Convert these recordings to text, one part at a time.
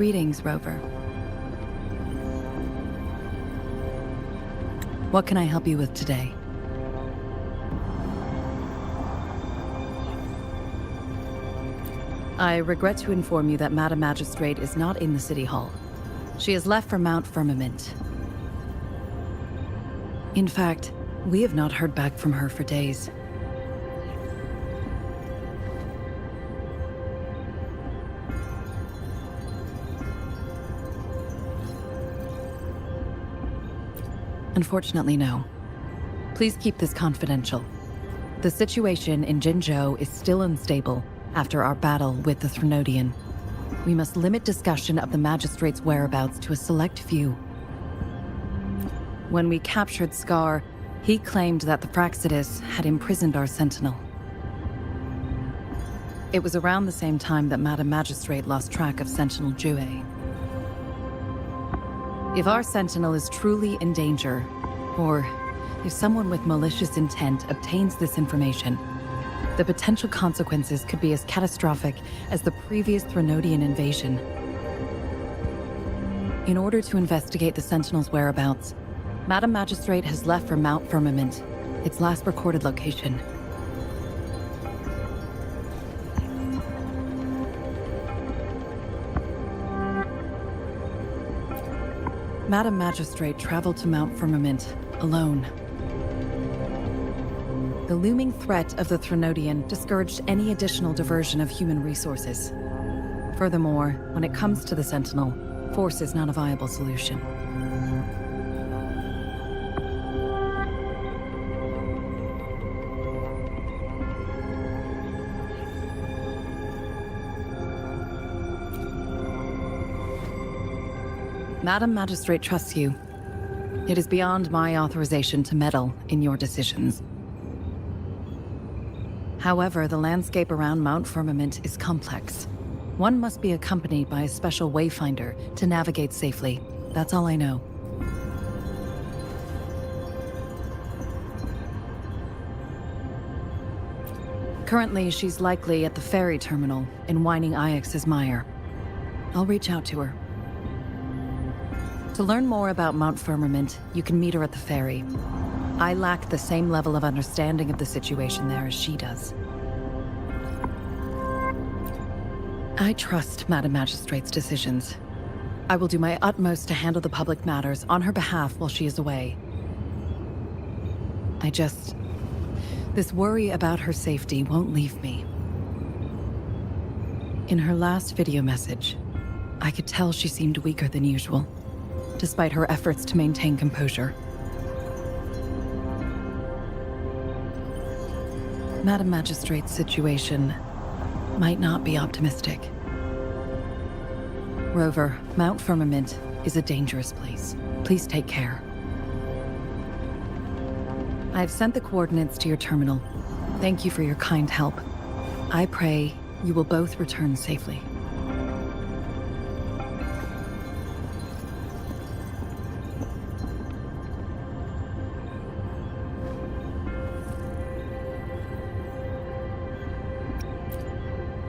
Greetings, Rover. What can I help you with today? I regret to inform you that Madam Magistrate is not in the City Hall. She has left for Mount Firmament. In fact, we have not heard back from her for days. Unfortunately, no. Please keep this confidential. The situation in Jinzhou is still unstable after our battle with the Threnodian. We must limit discussion of the Magistrate's whereabouts to a select few. When we captured Scar, he claimed that the Fraxidus had imprisoned our Sentinel. It was around the same time that Madam Magistrate lost track of Sentinel Jue. If our Sentinel is truly in danger, or if someone with malicious intent obtains this information, the potential consequences could be as catastrophic as the previous Threnodian invasion. In order to investigate the Sentinel's whereabouts, Madam Magistrate has left for Mount Firmament, its last recorded location. Madam Magistrate traveled to Mount Firmament alone. The looming threat of the Threnodian discouraged any additional diversion of human resources. Furthermore, when it comes to the Sentinel, force is not a viable solution. Madam Magistrate trusts you. It is beyond my authorization to meddle in your decisions. However, the landscape around Mount Firmament is complex. One must be accompanied by a special wayfinder to navigate safely. That's all I know. Currently, she's likely at the ferry terminal in Whining Ix's Mire. I'll reach out to her. To learn more about Mount Firmament, you can meet her at the ferry. I lack the same level of understanding of the situation there as she does. I trust Madam Magistrate's decisions. I will do my utmost to handle the public matters on her behalf while she is away. This worry about her safety won't leave me. In her last video message, I could tell she seemed weaker than usual, despite her efforts to maintain composure. Madam Magistrate's situation might not be optimistic. Rover, Mount Firmament is a dangerous place. Please take care. I've sent the coordinates to your terminal. Thank you for your kind help. I pray you will both return safely.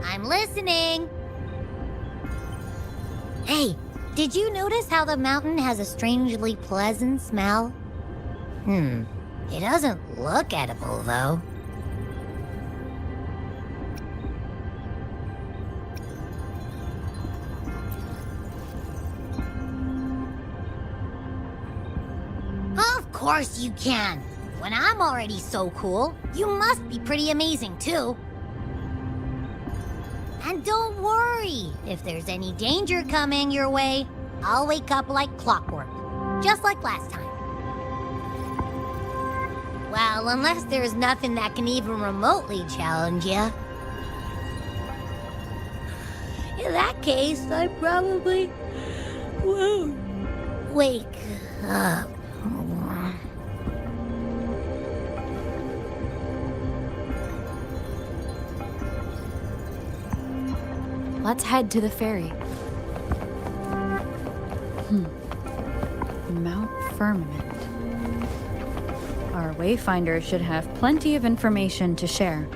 I'm listening. Hey, did you notice how the mountain has a strangely pleasant smell? It doesn't look edible, though. Of course you can. When I'm already so cool, you must be pretty amazing, too. And don't worry, if there's any danger coming your way, I'll wake up like clockwork, just like last time. Well, unless there's nothing that can even remotely challenge you. In that case, I probably won't wake up. Let's head to the ferry. Mount Firmament. Our wayfinder should have plenty of information to share.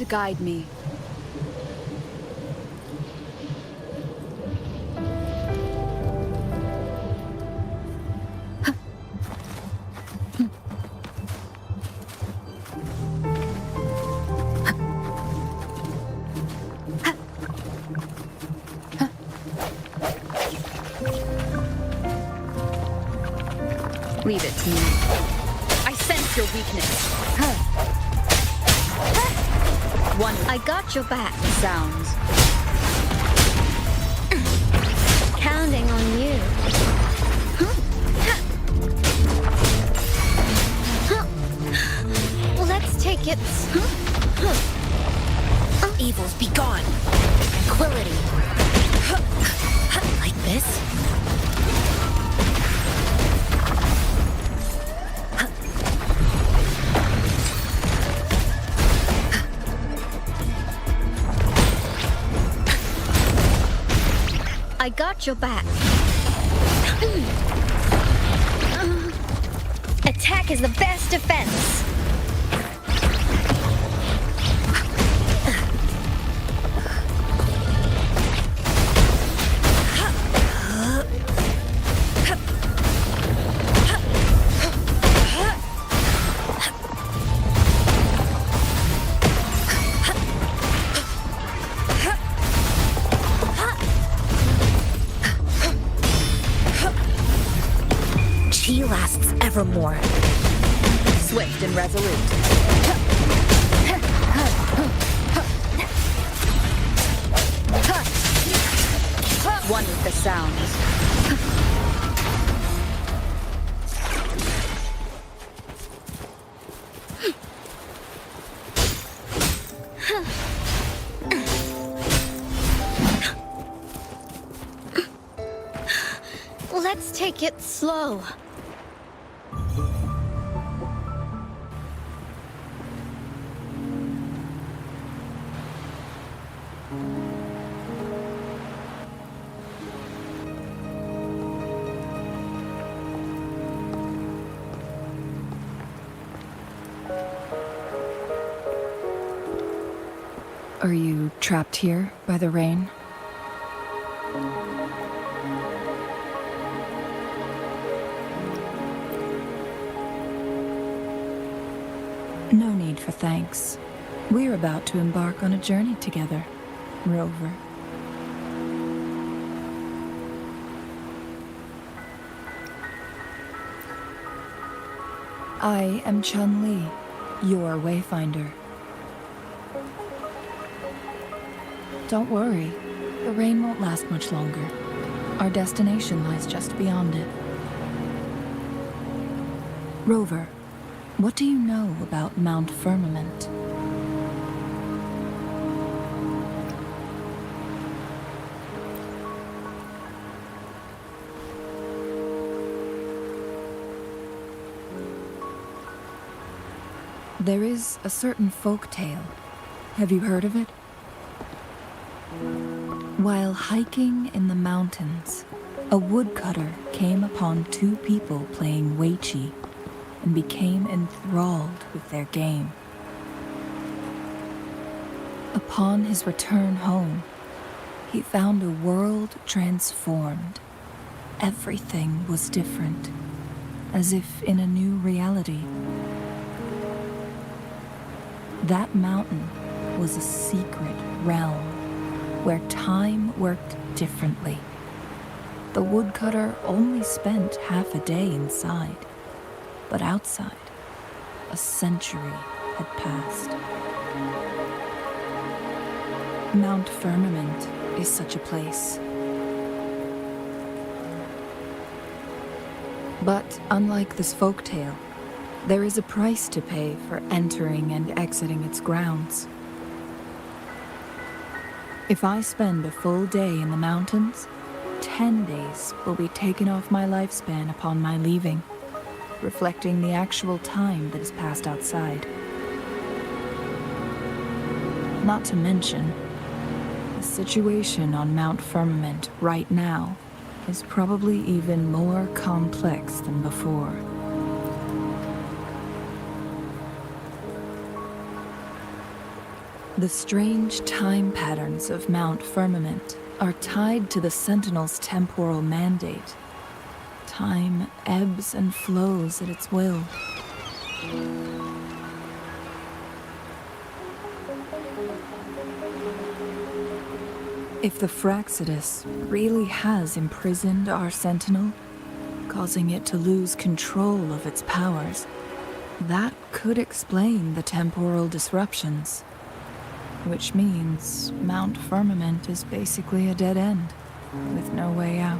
guide me. Leave it to me. I sense your weakness. One. I got your back. Sounds. Counting on you. Let's take it. Evils be gone. Tranquility. Like this? I got your back. Attack is the best defense. Chi lasts evermore. Swift and resolute. One with the sounds. Let's take it slow. Are you trapped here by the rain? No need for thanks. We're about to embark on a journey together, Rover. I am Chun-Li, your wayfinder. Don't worry, the rain won't last much longer. Our destination lies just beyond it. Rover, what do you know about Mount Firmament? There is a certain folk tale. Have you heard of it? While hiking in the mountains, a woodcutter came upon two people playing Weiqi and became enthralled with their game. Upon his return home, he found a world transformed. Everything was different, as if in a new reality. That mountain was a secret realm where time worked differently. The woodcutter only spent half a day inside, but outside, a century had passed. Mount Firmament is such a place. But unlike this folktale, there is a price to pay for entering and exiting its grounds. If I spend a full day in the mountains, 10 days will be taken off my lifespan upon my leaving, reflecting the actual time that is passed outside. Not to mention, the situation on Mount Firmament right now is probably even more complex than before. The strange time patterns of Mount Firmament are tied to the Sentinel's temporal mandate. Time ebbs and flows at its will. If the Fraxidus really has imprisoned our Sentinel, causing it to lose control of its powers, that could explain the temporal disruptions. Which means Mount Firmament is basically a dead end, with no way out.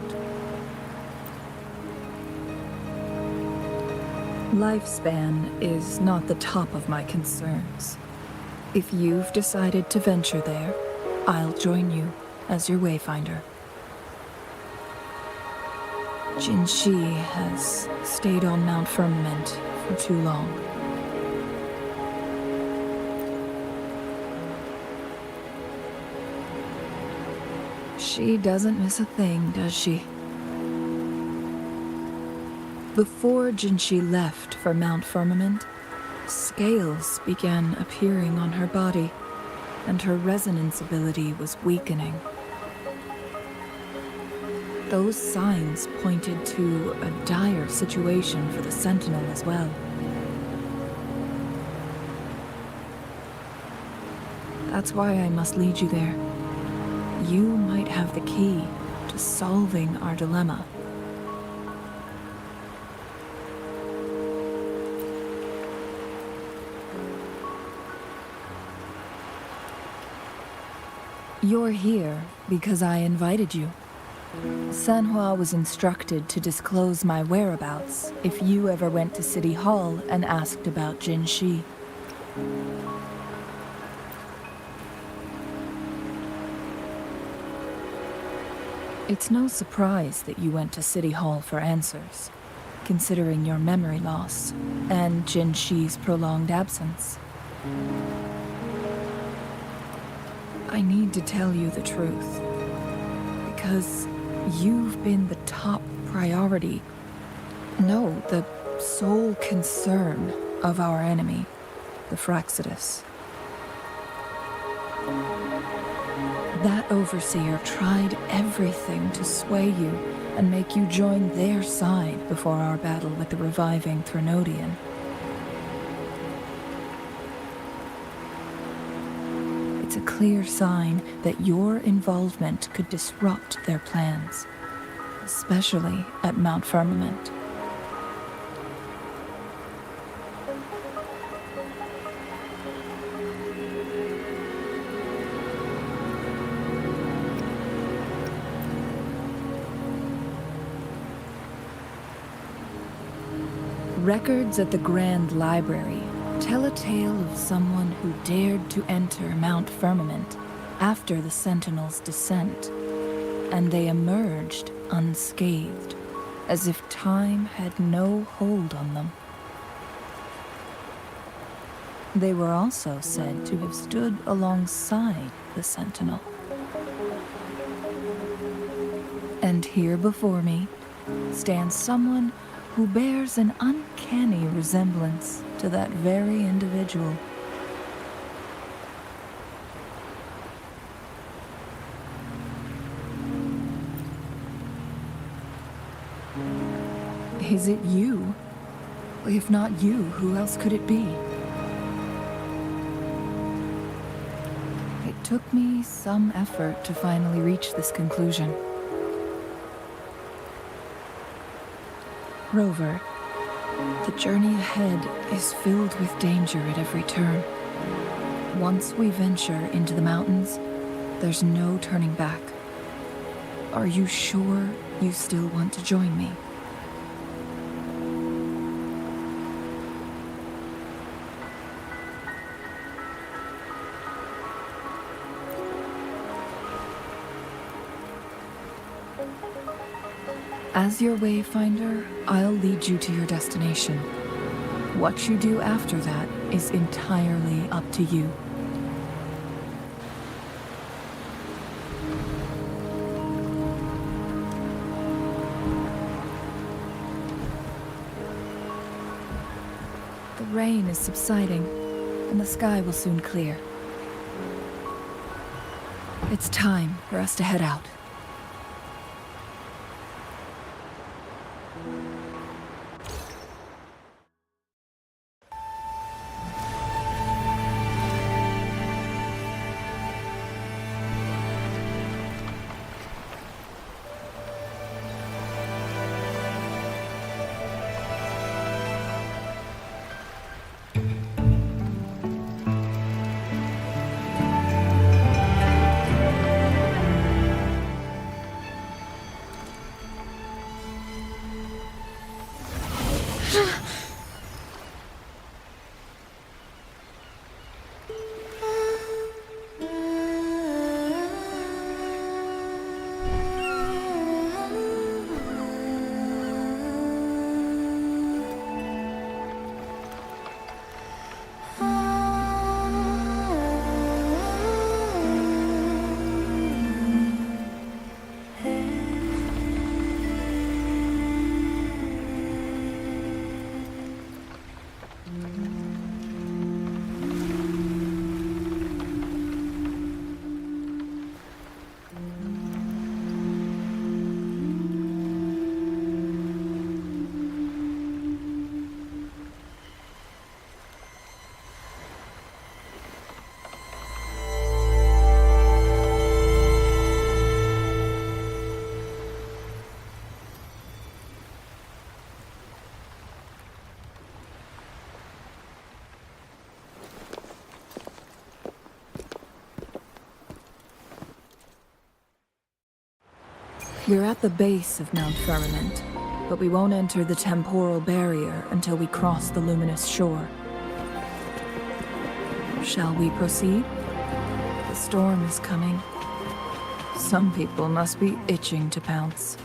Lifespan is not the top of my concerns. If you've decided to venture there, I'll join you as your wayfinder. Jinshi has stayed on Mount Firmament for too long. She doesn't miss a thing, does she? Before Jinshi left for Mount Firmament, scales began appearing on her body, and her resonance ability was weakening. Those signs pointed to a dire situation for the Sentinel as well. That's why I must lead you there. You might have the key to solving our dilemma. You're here because I invited you. Sanhua was instructed to disclose my whereabouts if you ever went to City Hall and asked about Jinshi. It's no surprise that you went to City Hall for answers, considering your memory loss and Jinshi's prolonged absence. I need to tell you the truth, because you've been the top priority, no, the sole concern of our enemy, the Fraxidus. That overseer tried everything to sway you and make you join their side before our battle with the reviving Threnodian. It's a clear sign that your involvement could disrupt their plans, especially at Mount Firmament. Records at the Grand Library tell a tale of someone who dared to enter Mount Firmament after the Sentinel's descent, and they emerged unscathed, as if time had no hold on them. They were also said to have stood alongside the Sentinel. And here before me stands someone who bears an uncanny resemblance to that very individual. Is it you? If not you, who else could it be? It took me some effort to finally reach this conclusion. Rover, the journey ahead is filled with danger at every turn. Once we venture into the mountains, there's no turning back. Are you sure you still want to join me? As your wayfinder, I'll lead you to your destination. What you do after that is entirely up to you. The rain is subsiding, and the sky will soon clear. It's time for us to head out. We're at the base of Mount Firmament, but we won't enter the temporal barrier until we cross the luminous shore. Shall we proceed? The storm is coming. Some people must be itching to pounce.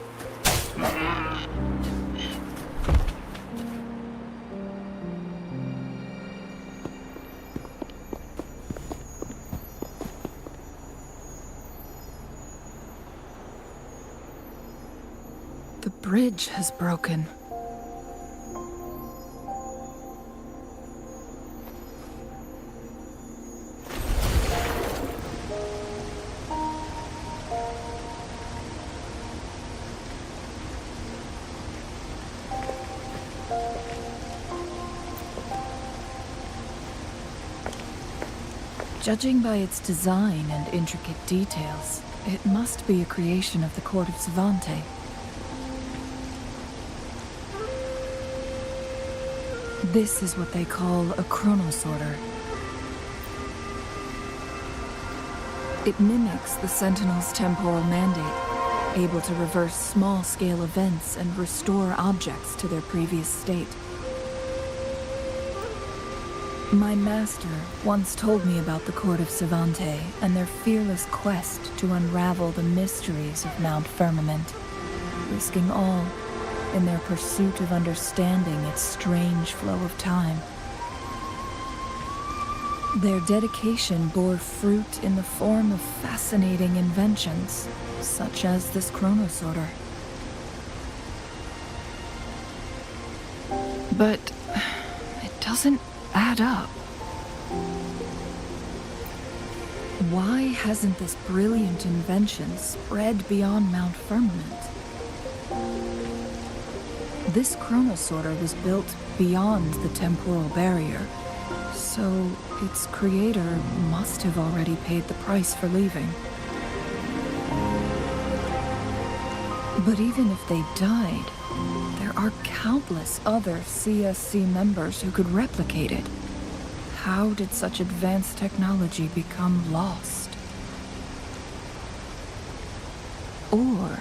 The bridge has broken. Judging by its design and intricate details, it must be a creation of the court of Savante. This is what they call a chronosorter. It mimics the Sentinel's temporal mandate, able to reverse small-scale events and restore objects to their previous state. My master once told me about the Court of Savante and their fearless quest to unravel the mysteries of Mount Firmament, risking all in their pursuit of understanding its strange flow of time. Their dedication bore fruit in the form of fascinating inventions, such as this chronosorter. But it doesn't add up. Why hasn't this brilliant invention spread beyond Mount Firmament? This chronosorter was built beyond the temporal barrier, so its creator must have already paid the price for leaving. But even if they died, there are countless other CSC members who could replicate it. How did such advanced technology become lost? Or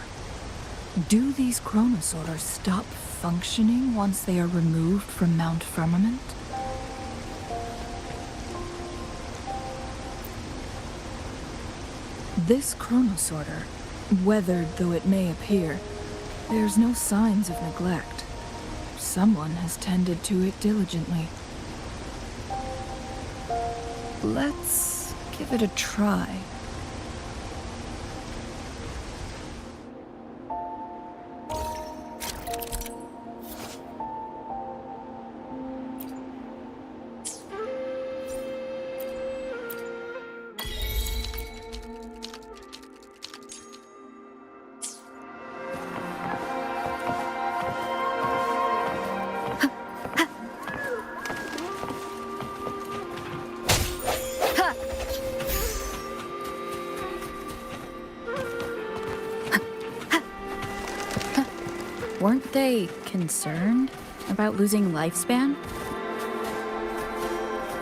do these chronosorters stop functioning once they are removed from Mount Firmament? This chronosorter, weathered though it may appear, bears no signs of neglect. Someone has tended to it diligently. Let's give it a try. Weren't they concerned about losing lifespan?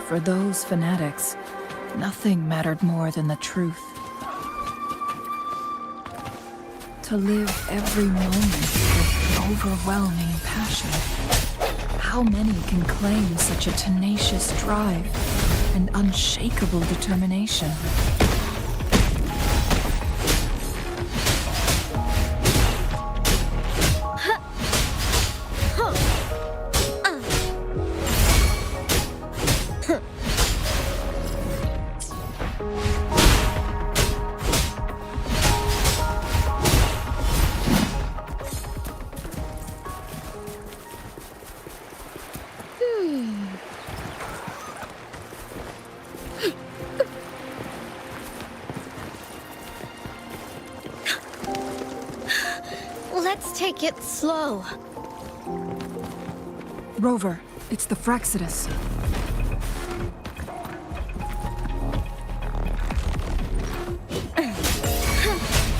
For those fanatics, nothing mattered more than the truth. To live every moment with overwhelming passion. How many can claim such a tenacious drive and unshakable determination? Let's take it slow. Rover, it's the Fraxidus.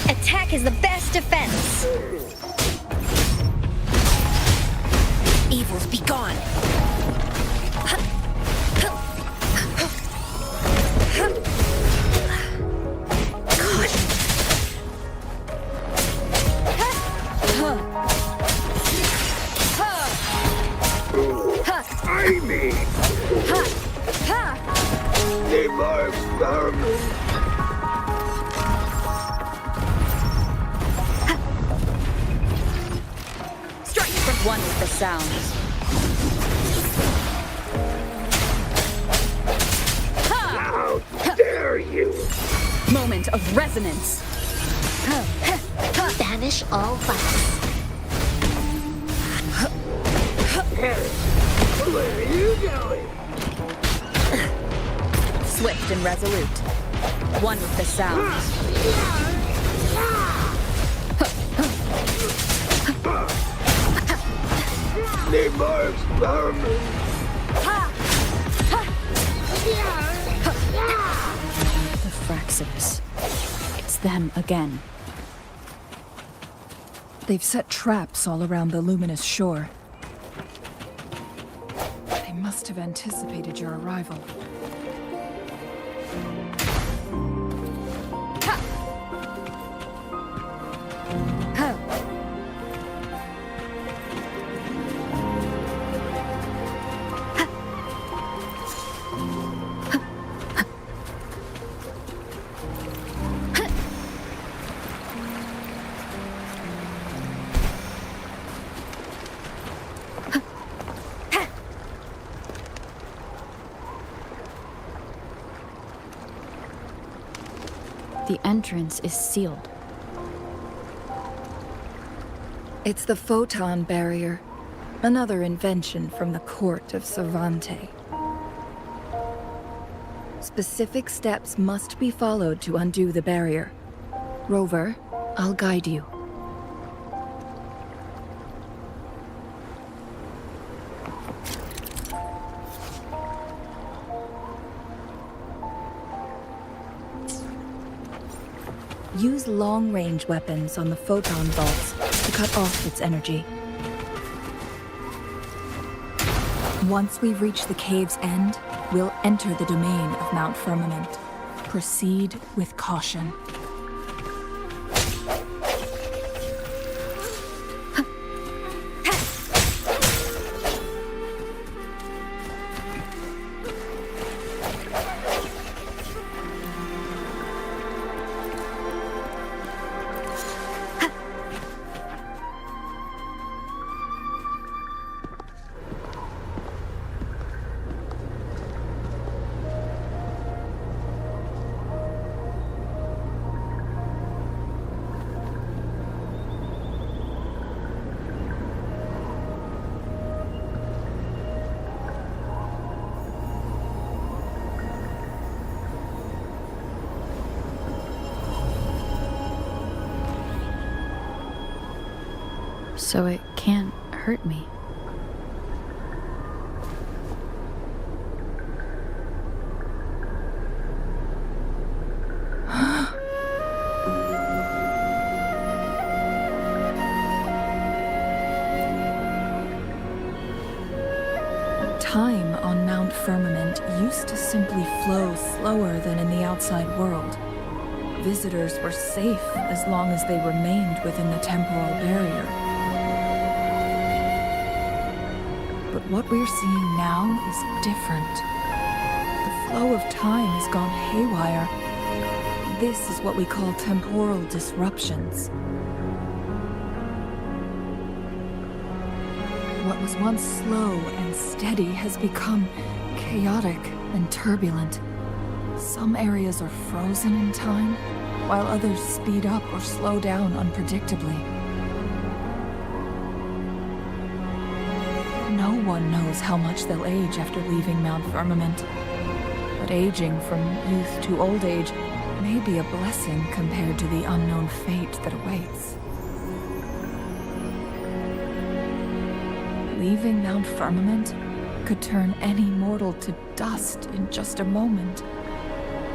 Attack is the best defense. Evils be gone. One with the sounds. How dare you! Moment of resonance. Banish all vice. Where are you going? Swift and resolute. One with the sounds. Need more experiments. The Fraxidus. It's them again. They've set traps all around the luminous shore. They must have anticipated your arrival. The entrance is sealed. It's the photon barrier, another invention from the court of Savante. Specific steps must be followed to undo the barrier. Rover, I'll guide you. Use long-range weapons on the photon vaults to cut off its energy. Once we've reached the cave's end, we'll enter the domain of Mount Firmament. Proceed with caution. So it can't hurt me. Time on Mount Firmament used to simply flow slower than in the outside world. Visitors were safe as long as they remained within the temporal barrier. But what we're seeing now is different. The flow of time has gone haywire. This is what we call temporal disruptions. What was once slow and steady has become chaotic and turbulent. Some areas are frozen in time, while others speed up or slow down unpredictably. No one knows how much they'll age after leaving Mount Firmament, but aging from youth to old age may be a blessing compared to the unknown fate that awaits. Leaving Mount Firmament could turn any mortal to dust in just a moment.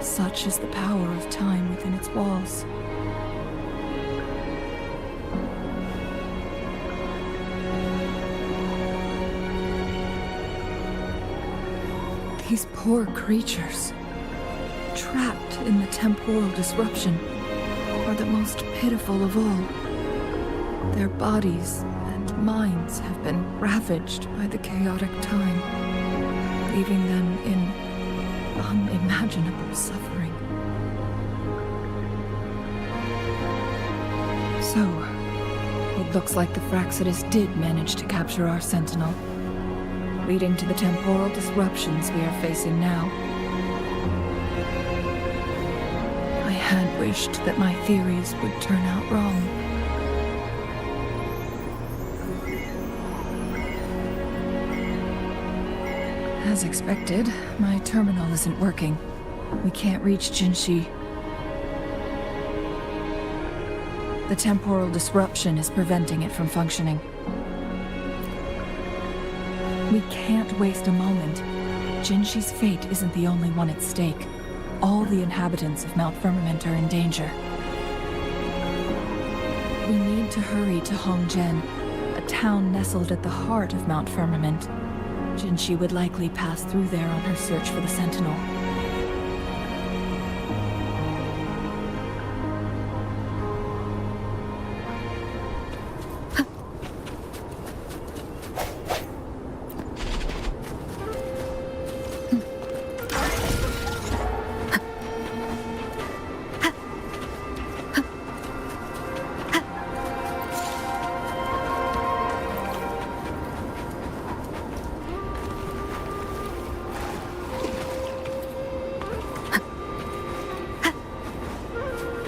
Such is the power of time within its walls. These poor creatures, trapped in the temporal disruption, are the most pitiful of all. Their bodies and minds have been ravaged by the chaotic time, leaving them in unimaginable suffering. So, it looks like the Fraxidus did manage to capture our sentinel, leading to the temporal disruptions we are facing now. I had wished that my theories would turn out wrong. As expected, my terminal isn't working. We can't reach Jinshi. The temporal disruption is preventing it from functioning. We can't waste a moment. Jinshi's fate isn't the only one at stake. All the inhabitants of Mount Firmament are in danger. We need to hurry to Hongzhen, a town nestled at the heart of Mount Firmament. Jinshi would likely pass through there on her search for the Sentinel.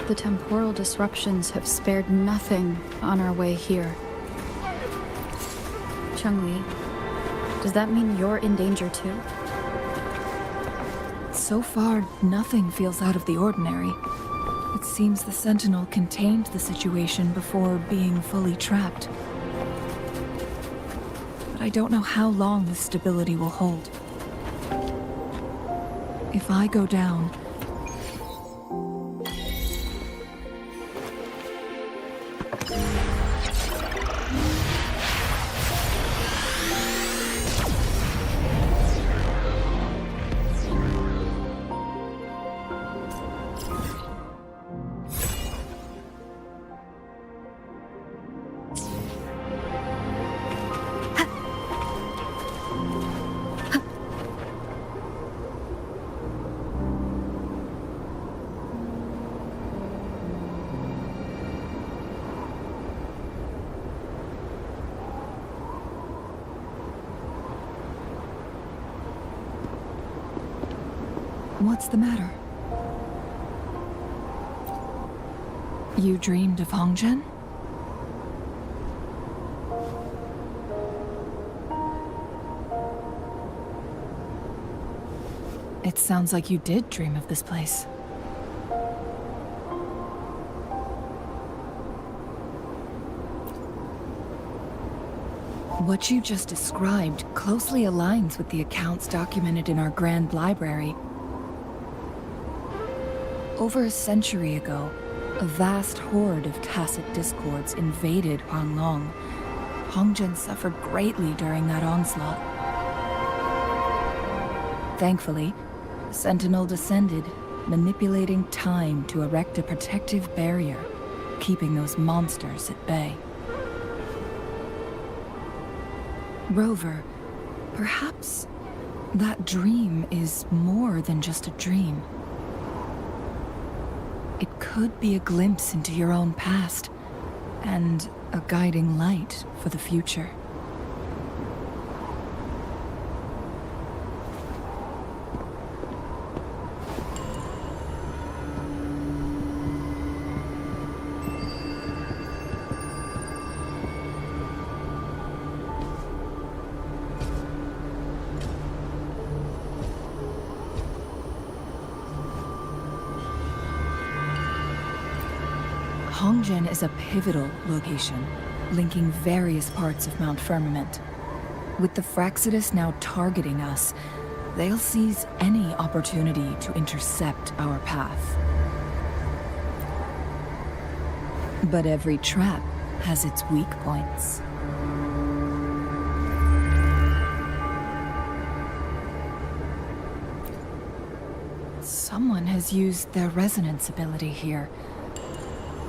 The temporal disruptions have spared nothing on our way here. Changli, does that mean you're in danger too? So far, nothing feels out of the ordinary. It seems the Sentinel contained the situation before being fully trapped. But I don't know how long this stability will hold. If I go down, what's the matter? You dreamed of Hongzhen? It sounds like you did dream of this place. What you just described closely aligns with the accounts documented in our Grand Library. Over a century ago, a vast horde of tacit discords invaded Huanglong. Hongzhen suffered greatly during that onslaught. Thankfully, the Sentinel descended, manipulating time to erect a protective barrier, keeping those monsters at bay. Rover, perhaps that dream is more than just a dream. It could be a glimpse into your own past, and a guiding light for the future. Hongzhen is a pivotal location, linking various parts of Mount Firmament. With the Fraxidus now targeting us, they'll seize any opportunity to intercept our path. But every trap has its weak points. Someone has used their resonance ability here,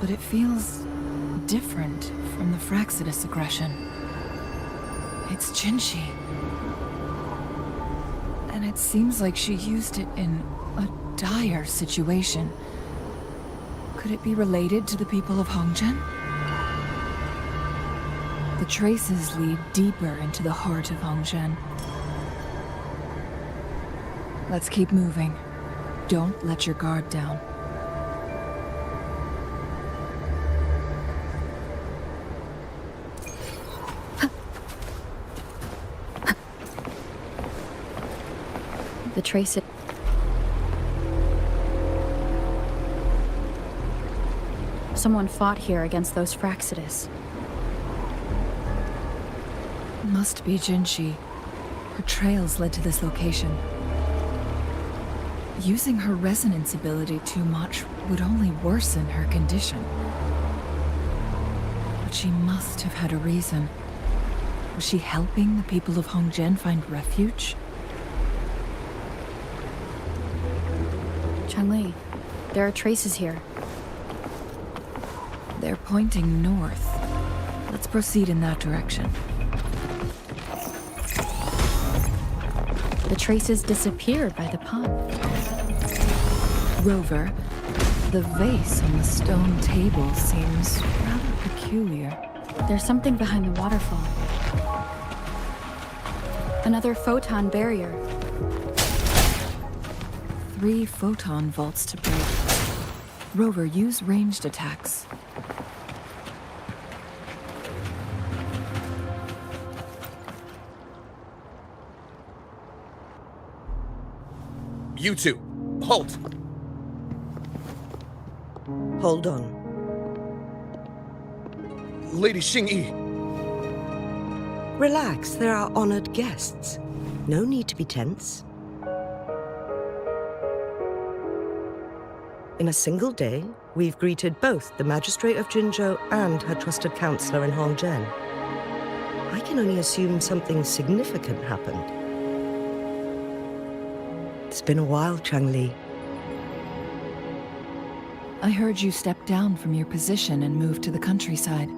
but it feels different from the Fraxidus aggression. It's Jinshi. And it seems like she used it in a dire situation. Could it be related to the people of Hongzhen? The traces lead deeper into the heart of Hongzhen. Let's keep moving. Don't let your guard down. The trace. Someone fought here against those Fraxidus. Must be Jinshi. Her trails led to this location. Using her resonance ability too much would only worsen her condition. But she must have had a reason. Was she helping the people of Hongzhen find refuge? Changli, there are traces here. They're pointing north. Let's proceed in that direction. The traces disappeared by the pond. Rover, the vase on the stone table seems rather peculiar. There's something behind the waterfall. Another photon barrier. 3 photon vaults to break. Rover, use ranged attacks. You two, halt! Hold on. Lady Xingyi, Relax, there are honored guests. No need to be tense. In a single day, we've greeted both the Magistrate of Jinzhou and her trusted counselor in Hongzhen. I can only assume something significant happened. It's been a while, Changli. I heard you step down from your position and move to the countryside.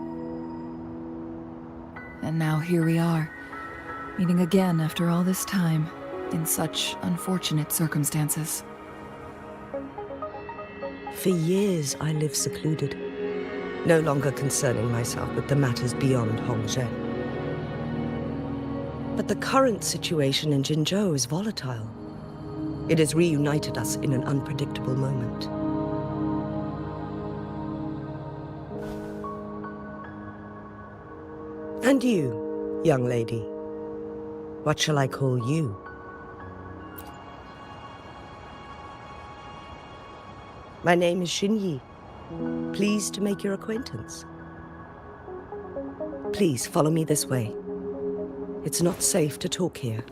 And now here we are, meeting again after all this time, in such unfortunate circumstances. For years, I lived secluded, no longer concerning myself with the matters beyond Hongzhen. But the current situation in Jinzhou is volatile. It has reunited us in an unpredictable moment. And you, young lady, what shall I call you? My name is Xinyi. Pleased to make your acquaintance. Please follow me this way. It's not safe to talk here.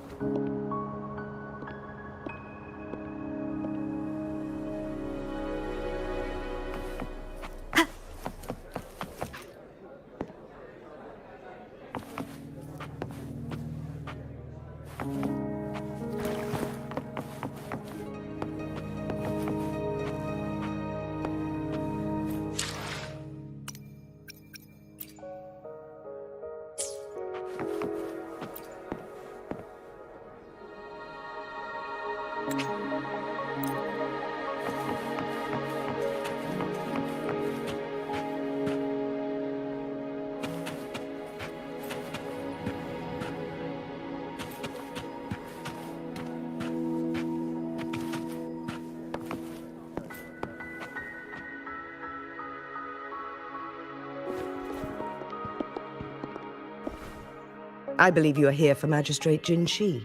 I believe you are here for Magistrate Jin Shi.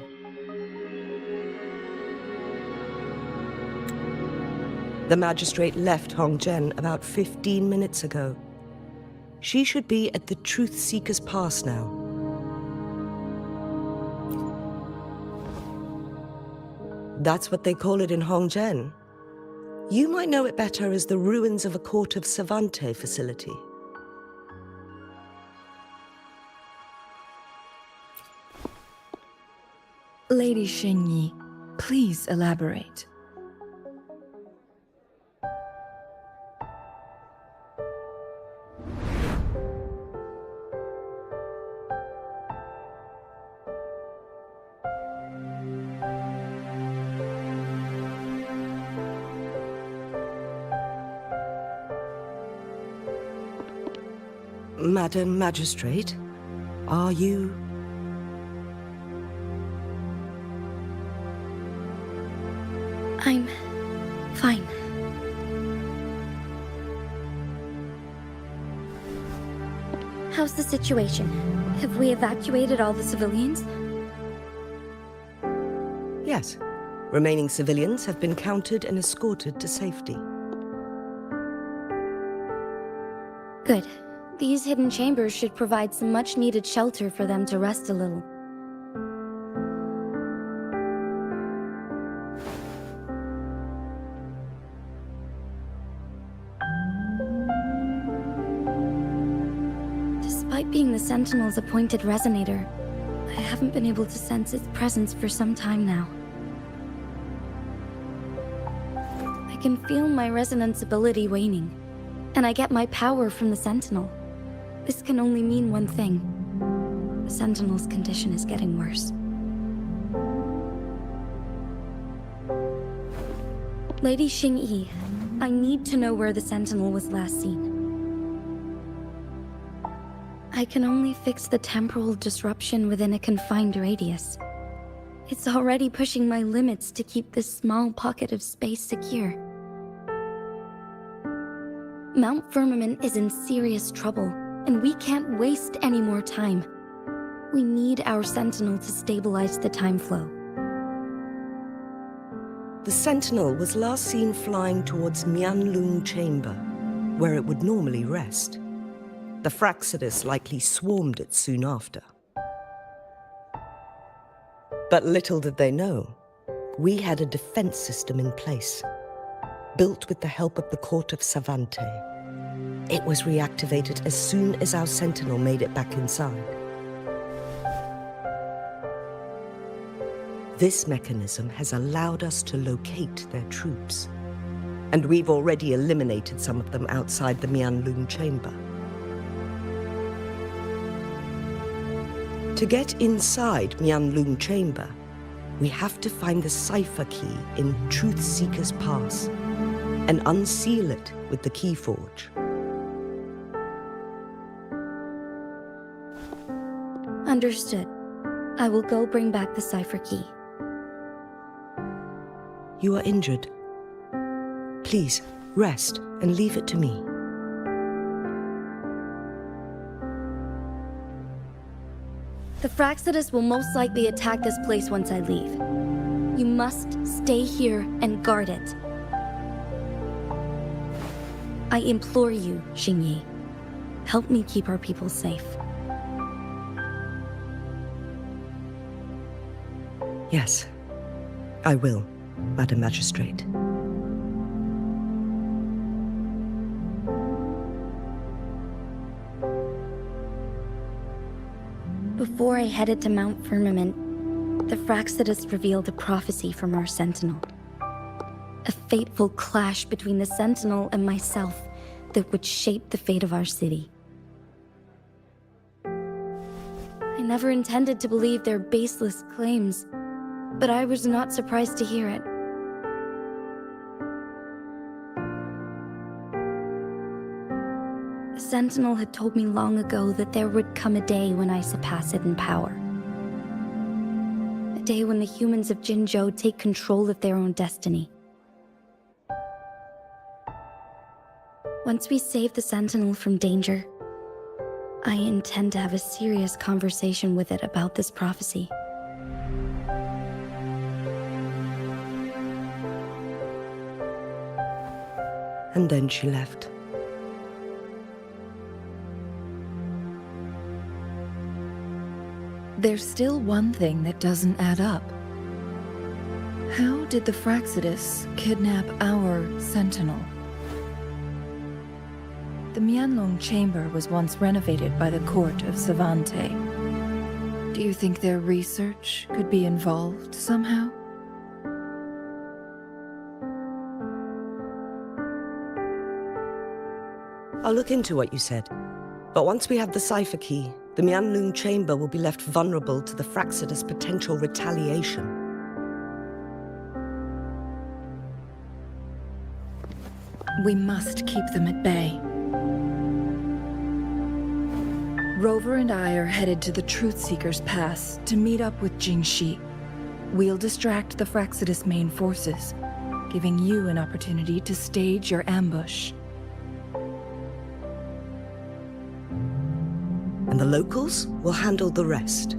The magistrate left Hongzhen about 15 minutes ago. She should be at the Truth Seeker's Pass now. That's what they call it in Hongzhen. You might know it better as the ruins of a Court of Savante facility. Lady Xingyi, please elaborate. Madam Magistrate, are you... I'm fine. How's the situation? Have we evacuated all the civilians? Yes. Remaining civilians have been counted and escorted to safety. Good. These hidden chambers should provide some much-needed shelter for them to rest a little. Despite being the Sentinel's appointed resonator, I haven't been able to sense its presence for some time now. I can feel my resonance ability waning, and I get my power from the Sentinel. This can only mean one thing. The Sentinel's condition is getting worse. Lady Xingyi, I need to know where the Sentinel was last seen. I can only fix the temporal disruption within a confined radius. It's already pushing my limits to keep this small pocket of space secure. Mount Firmament is in serious trouble, and we can't waste any more time. We need our Sentinel to stabilize the time flow. The Sentinel was last seen flying towards Mianlung Chamber, where it would normally rest. The Fraxidus likely swarmed it soon after. But little did they know, we had a defense system in place, built with the help of the Court of Savante. It was reactivated as soon as our Sentinel made it back inside. This mechanism has allowed us to locate their troops, and we've already eliminated some of them outside the Mianlung Chamber. To get inside Mianlung Chamber, we have to find the cipher key in Truth Seeker's Pass and unseal it with the Keyforge. Understood. I will go bring back the cipher key. You are injured. Please, rest and leave it to me. The Fraxidus will most likely attack this place once I leave. You must stay here and guard it. I implore you, Xingyi. Help me keep our people safe. Yes, I will, Madam Magistrate. Before I headed to Mount Firmament, the Fraxidus revealed a prophecy from our Sentinel. A fateful clash between the Sentinel and myself that would shape the fate of our city. I never intended to believe their baseless claims, but I was not surprised to hear it. The Sentinel had told me long ago that there would come a day when I surpass it in power. A day when the humans of Jinzhou take control of their own destiny. Once we save the Sentinel from danger, I intend to have a serious conversation with it about this prophecy. And then she left. There's still one thing that doesn't add up. How did the Fraxidus kidnap our Sentinel? The Mianlong Chamber was once renovated by the court of Savante. Do you think their research could be involved somehow? I'll look into what you said. But once we have the cipher key, the Mianlong Chamber will be left vulnerable to the Fraxidus' potential retaliation. We must keep them at bay. Rover and I are headed to the Truth Seeker's Pass to meet up with Jingxi. We'll distract the Fraxidus' main forces, giving you an opportunity to stage your ambush. And the locals will handle the rest.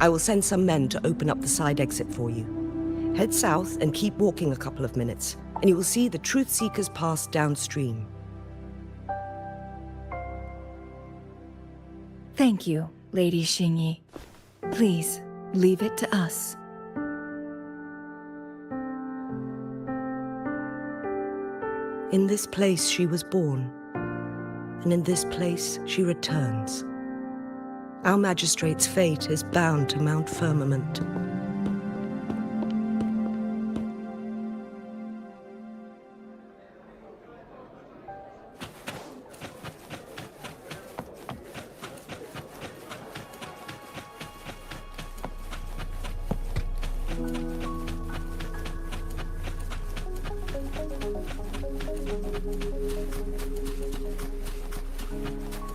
I will send some men to open up the side exit for you. Head south and keep walking a couple of minutes, and you will see the Truth Seekers Pass downstream. Thank you, Lady Xingyi. Please, leave it to us. In this place she was born, and in this place she returns. Our magistrate's fate is bound to Mount Firmament.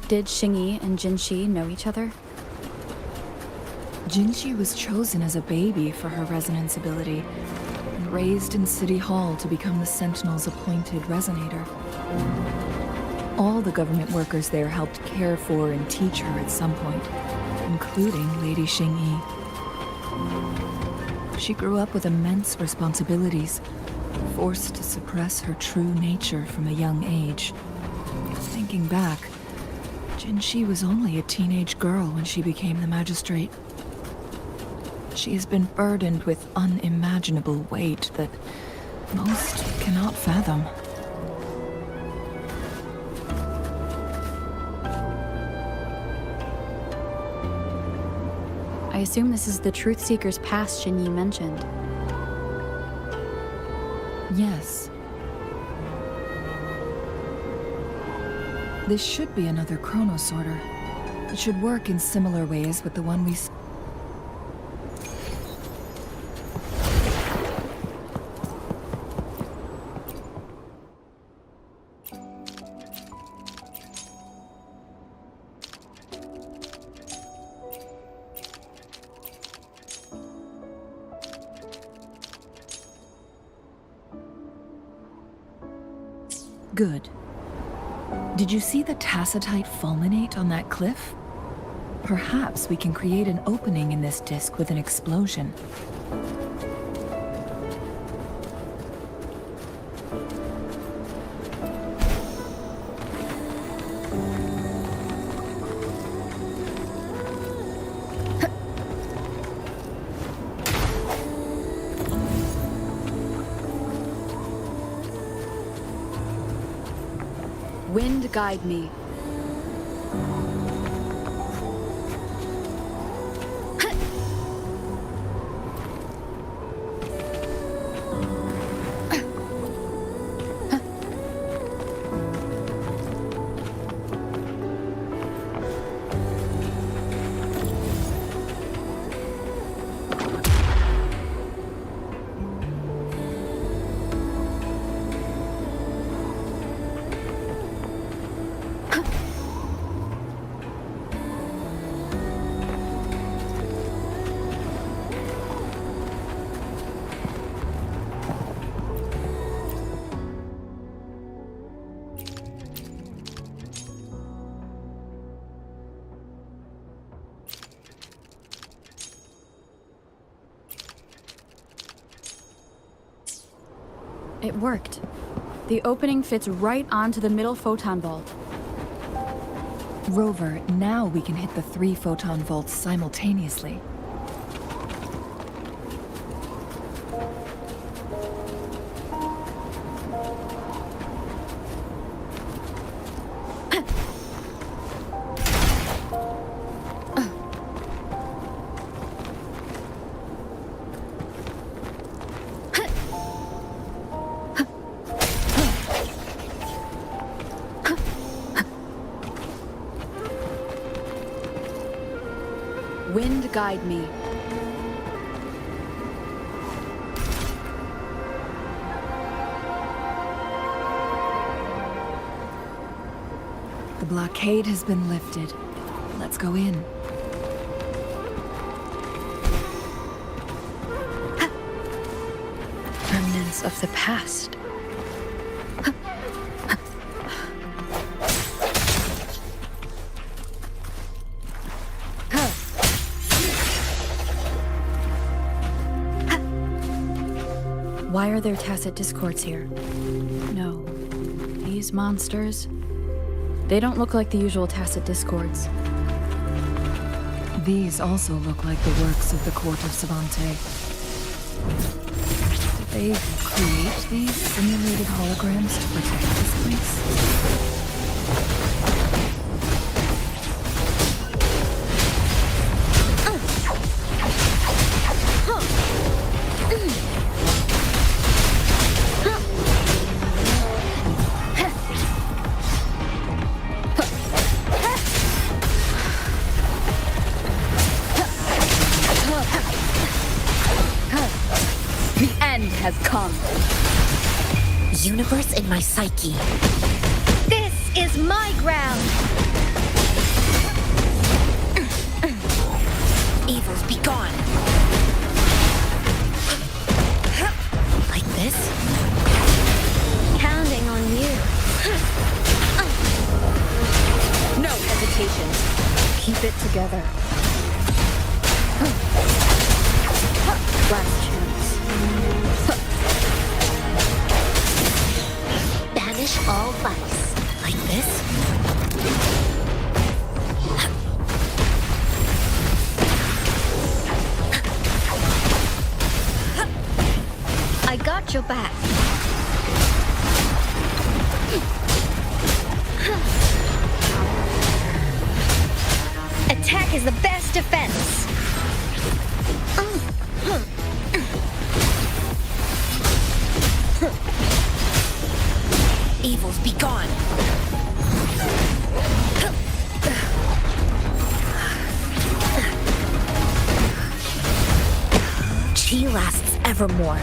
Did Xingyi and Jinxi know each other? Jinxi was chosen as a baby for her resonance ability, and raised in City Hall to become the Sentinel's appointed resonator. All the government workers there helped care for and teach her at some point, including Lady Xingyi. She grew up with immense responsibilities, forced to suppress her true nature from a young age. Thinking back, Jinxi was only a teenage girl when she became the magistrate. She has been burdened with unimaginable weight that most cannot fathom. I assume this is the Truth Seeker's Pass Xingyi mentioned. Yes. This should be another chronosorter. It should work in similar ways with the one we Good. Did you see the tacitite fulminate on that cliff? Perhaps we can create an opening in this disk with an explosion. Wind guide me. It worked. The opening fits right onto the middle photon vault. Rover, now we can hit the 3 photon vaults simultaneously. Wind guide me. The blockade has been lifted. Let's go in. Remnants of the past. Why are there tacit discords here? No. These monsters... They don't look like the usual tacit discords. These also look like the works of the court of Savante. Did they create these simulated holograms to protect this place? Has come. Universe in my psyche. This is my ground! Evils be gone! Like this? Counting on you. No hesitation. Keep it together. Last chance. Banish all vice. Like this? I got your back. Attack is the best defense. Evils be gone. Chi lasts evermore.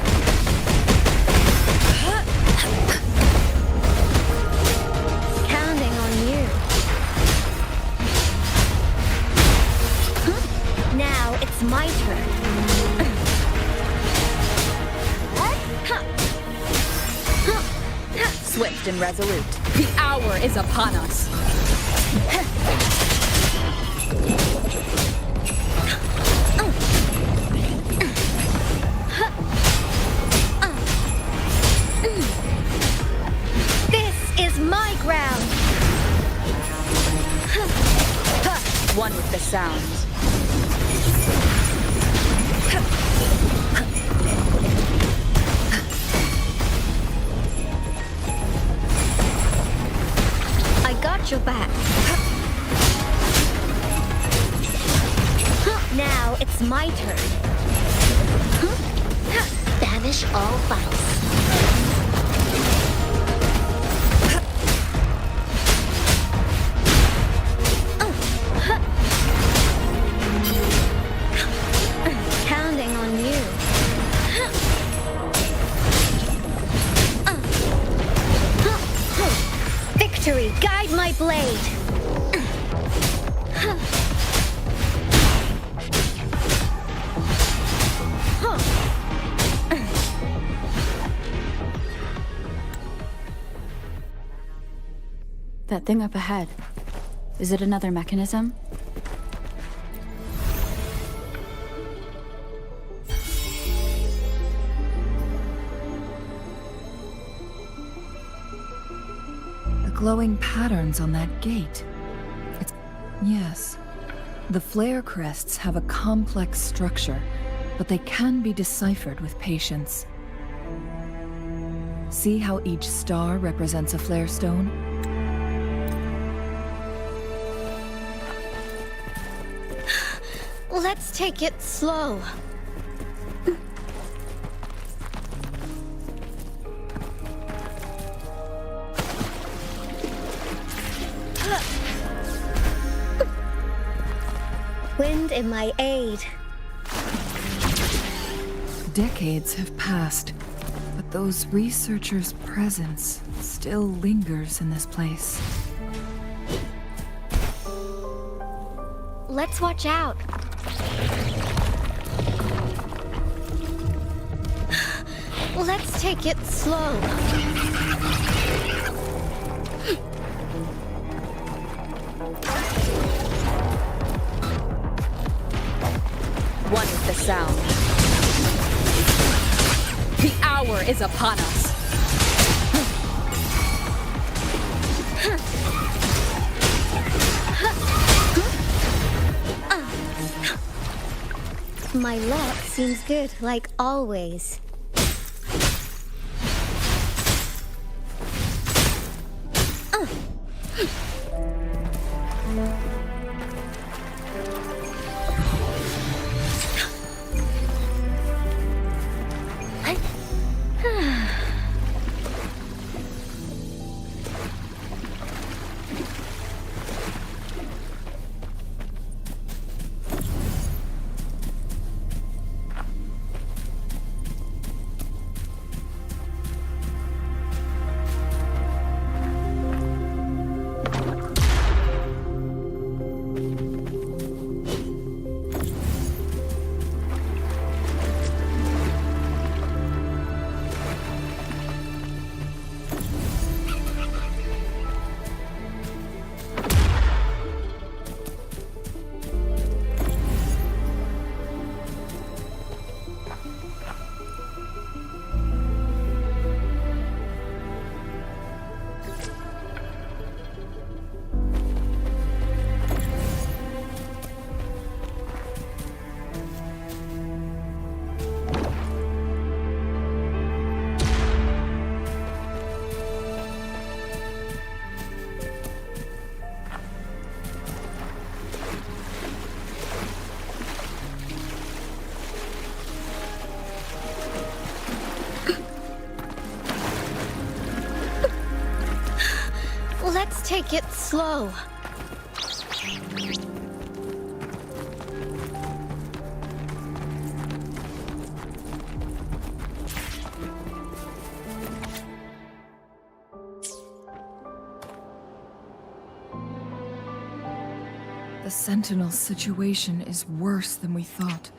Counting on you. Now it's my turn. Swift and resolute. The hour is upon us. This is my ground. One with the sounds. Got your back. Now it's my turn. Banish all vice. Counting on you. Victory, guide my blade. That thing up ahead. Is it another mechanism? glowing patterns on that gate. Yes. The flare crests have a complex structure, but they can be deciphered with patience. See how each star represents a flare stone? Let's take it slow. Wind in my aid. Decades have passed, but those researchers' presence still lingers in this place. Let's watch out. Let's take it slow. What is the sound? The hour is upon us. My luck seems good, like always. Let's take it slow. The Sentinel situation is worse than we thought.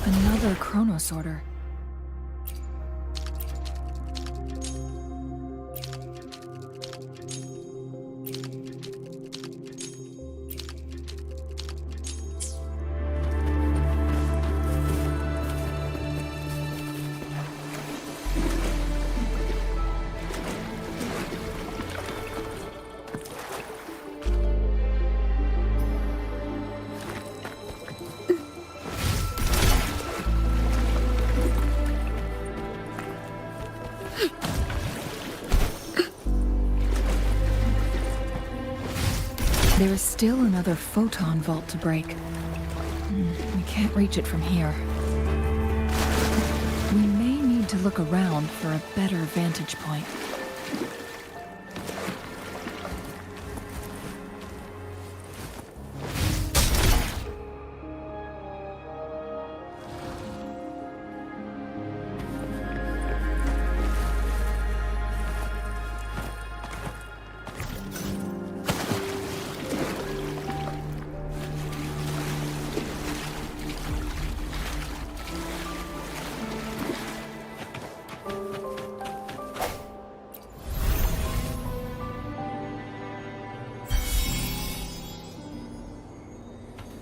Another Chronos order. There is still another photon vault to break. We can't reach it from here. We may need to look around for a better vantage point.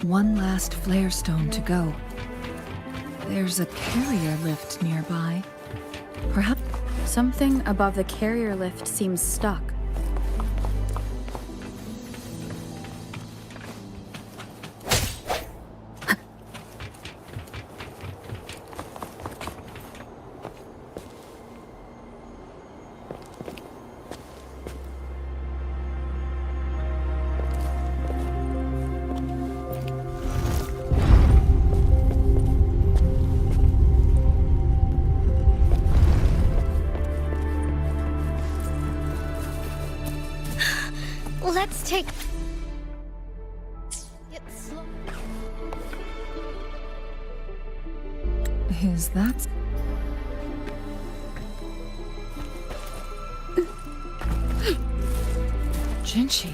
One last flare stone to go. There's a carrier lift nearby. Perhaps Something above the carrier lift seems stuck. Let's take it slow. Is that... Jinchi.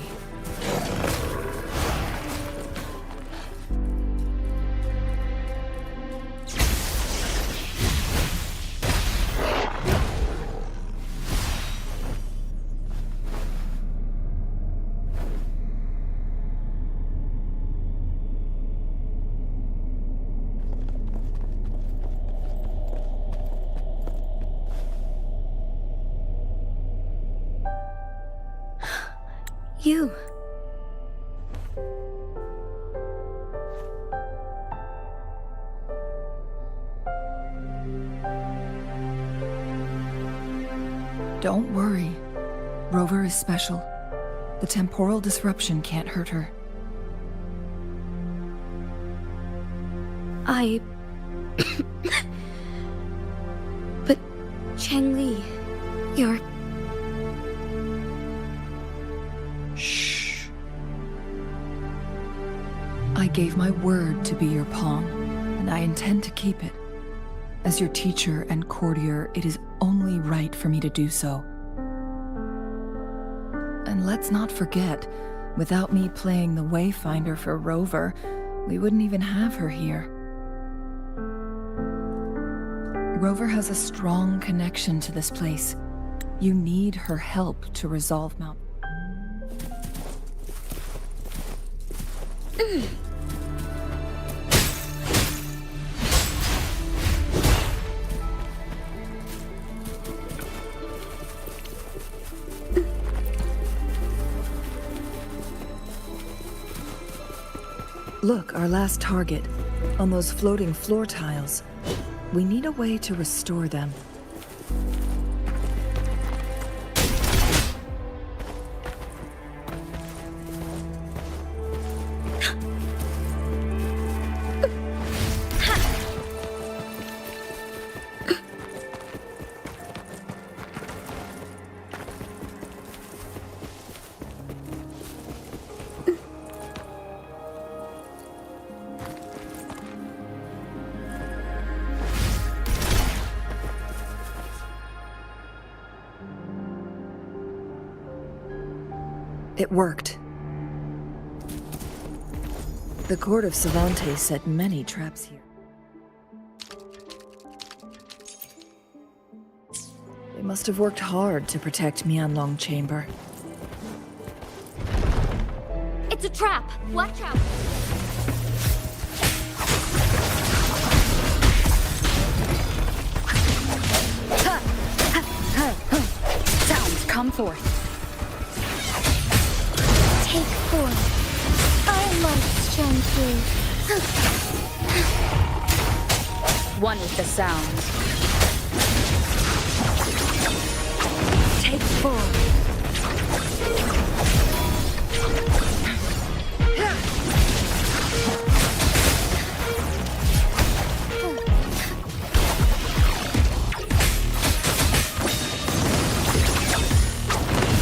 You. Don't worry. Rover is special. The temporal disruption can't hurt her. But Changli, you're... Shh. I gave my word to be your pawn, and I intend to keep it. As your teacher and courtier, it is only right for me to do so. And let's not forget, without me playing the Wayfinder for Rover, we wouldn't even have her here. Rover has a strong connection to this place. You need her help to resolve Mount. Look, our last target, on those floating floor tiles. We need a way to restore them. It worked. The court of Savante set many traps here. They must have worked hard to protect Mianlong Chamber. It's a trap! Watch out! Sounds, come forth. Take form. I must Changli. One with the sound. Take form.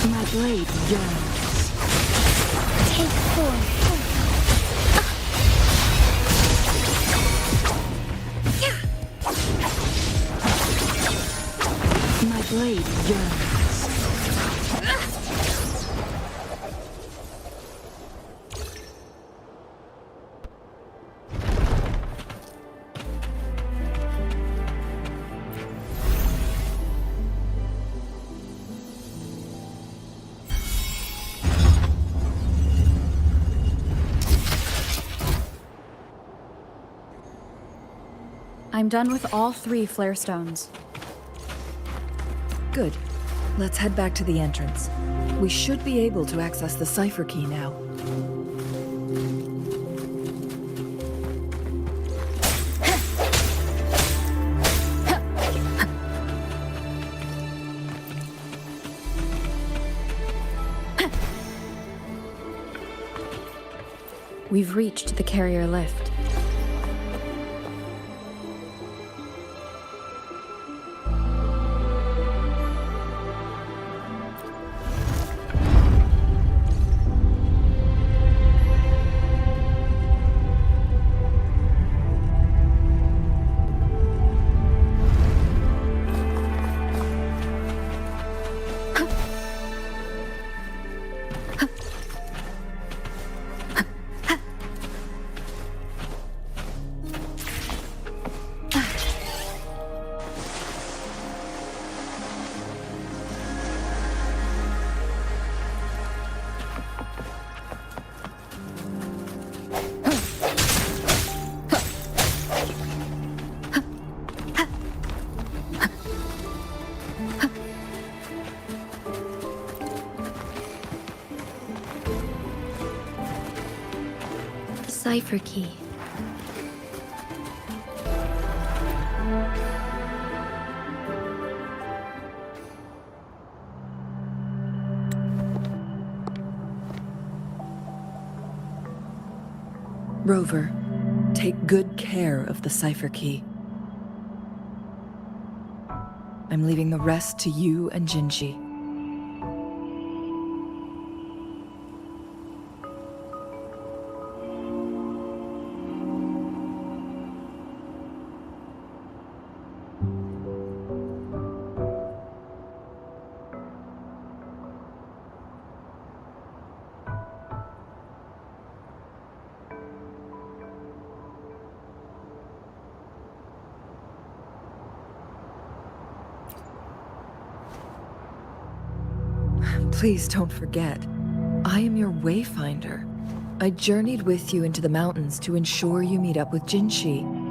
My blade yearns. Take form. My blade yearns. I'm done with all 3 flare stones. Good. Let's head back to the entrance. We should be able to access the cipher key now. We've reached the carrier lift. Cipher key. Rover, take good care of the cipher key. I'm leaving the rest to you and Jinji. Please don't forget, I am your wayfinder. I journeyed with you into the mountains to ensure you meet up with Jinshi.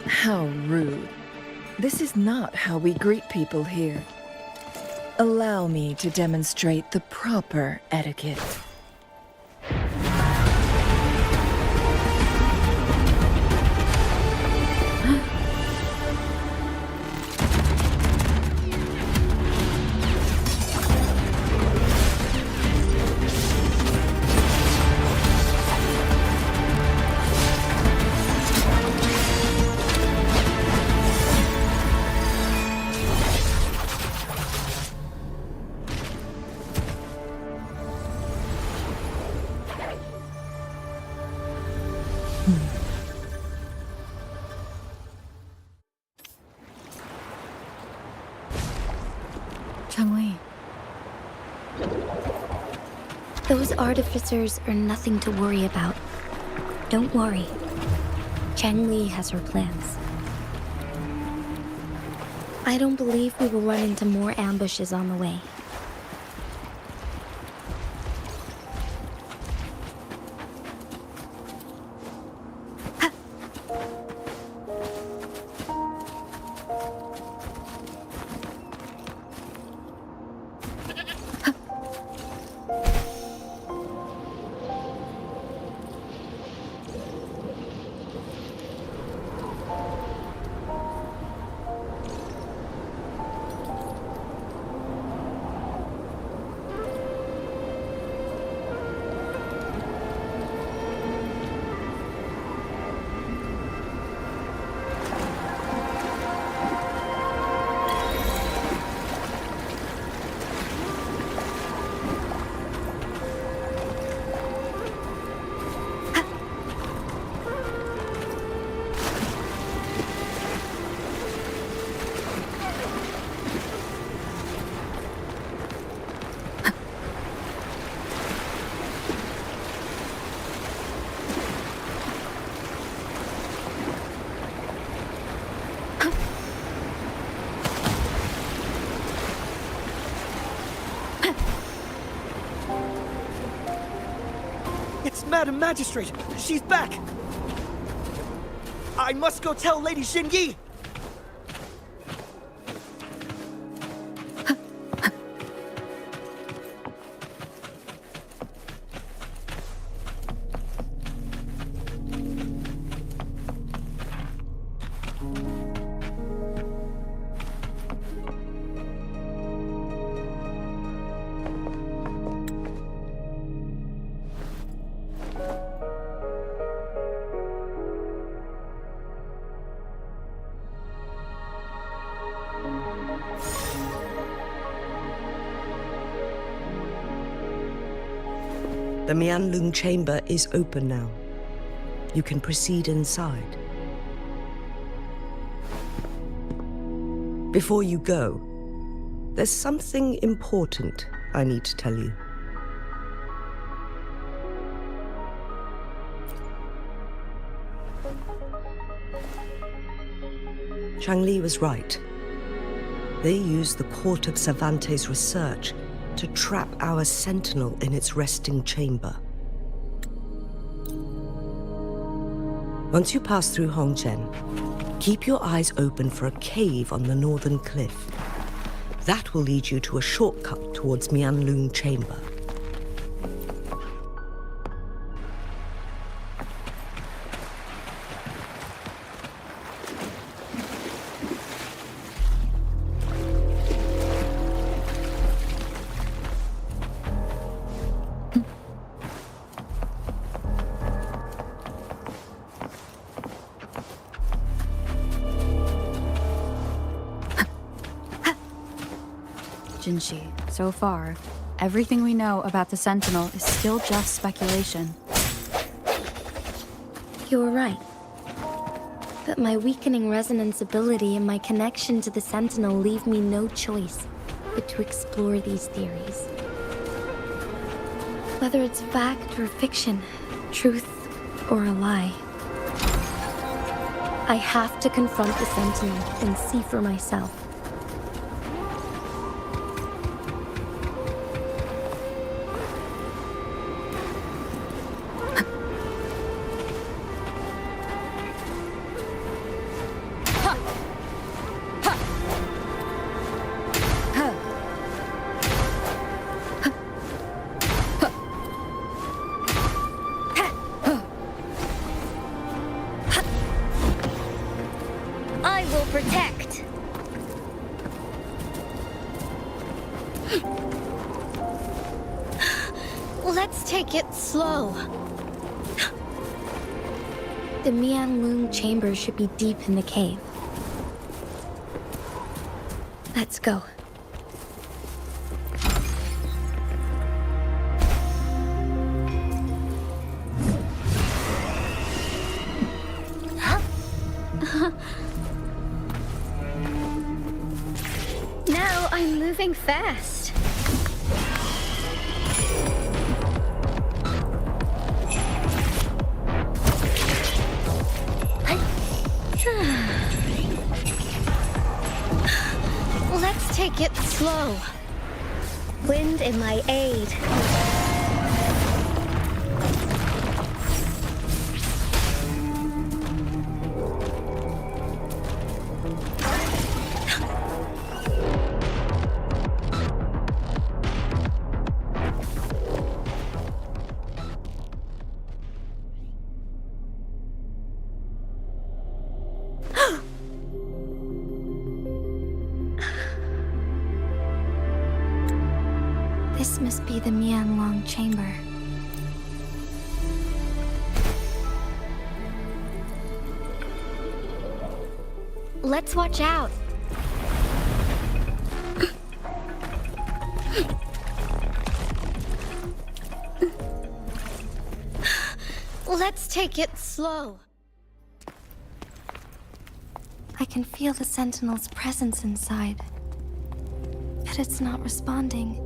How rude. This is not how we greet people here. Allow me to demonstrate the proper etiquette. Those artificers are nothing to worry about. Don't worry. Changli has her plans. I don't believe we will run into more ambushes on the way. It's Madam Magistrate! She's back! I must go tell Lady Xingyi! The Mianlung chamber is open now. You can proceed inside. Before you go, there's something important I need to tell you. Changli was right. They used the Court of Cervantes' research to trap our sentinel in its resting chamber. Once you pass through Hongzhen, keep your eyes open for a cave on the northern cliff. That will lead you to a shortcut towards Mianlung Chamber. Jinshi, so far, everything we know about the Sentinel is still just speculation. You were right. But my weakening resonance ability and my connection to the Sentinel leave me no choice but to explore these theories. Whether it's fact or fiction, truth or a lie. I have to confront the Sentinel and see for myself. I will protect. Let's take it slow. The Mianlung chamber should be deep in the cave. Let's go. Now I'm moving fast. Let's take it slow. Wind in my aid. This must be the Mianlung chamber. Let's watch out. Let's take it slow. I can feel the Sentinel's presence inside, but it's not responding.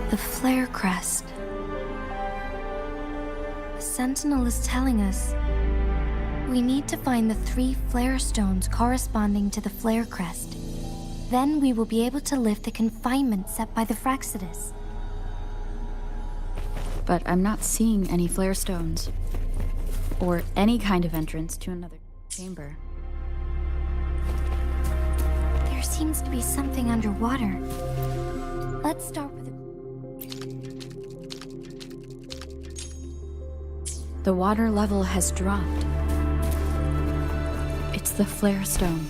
The flare crest. The Sentinel is telling us we need to find the 3 flare stones corresponding to the flare crest. Then we will be able to lift the confinement set by the Fraxidus. But I'm not seeing any flare stones. Or any kind of entrance to another chamber. There seems to be something underwater. Let's start with The water level has dropped. It's the flare stone.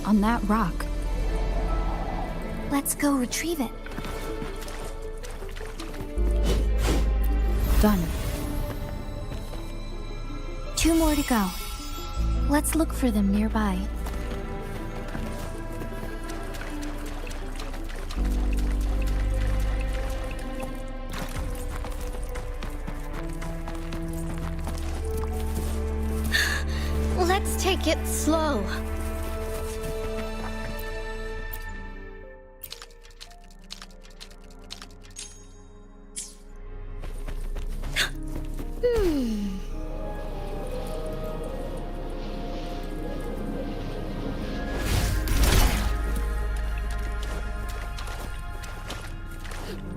On that rock. Let's go retrieve it. Done. 2 more to go. Let's look for them nearby. Let's take it slow.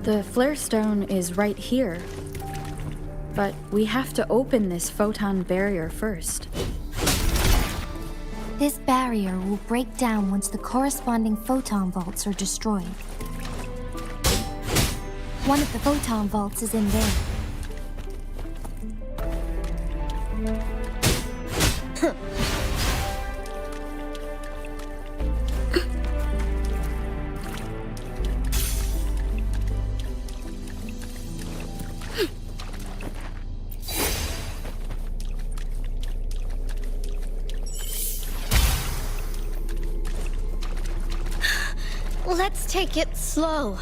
The flare stone is right here. But we have to open this photon barrier first. This barrier will break down once the corresponding photon vaults are destroyed. One of the photon vaults is in there. Let's take it slow.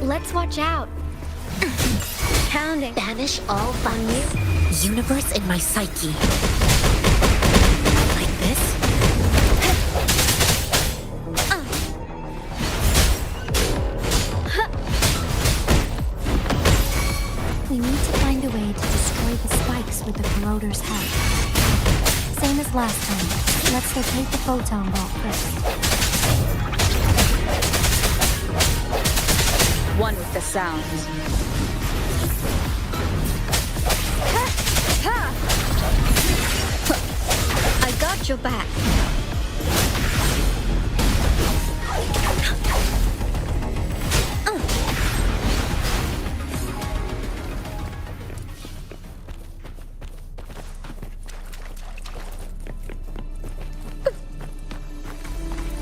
Let's watch out. Pounding. Banish all thoughts. Universe in my psyche. Like this? We need to find a way to destroy the spikes with the corroder's head. Same as last time. Let's locate the photon vault first. One with the sound. I got your back.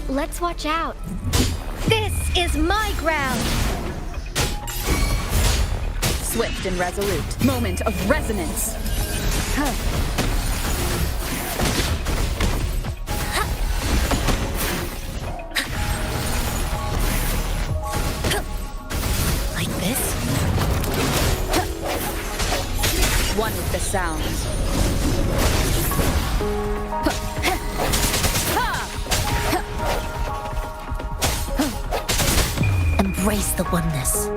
Let's watch out. This is my ground. Swift and resolute. Moment of resonance. Like this? One with the sound. Embrace the oneness.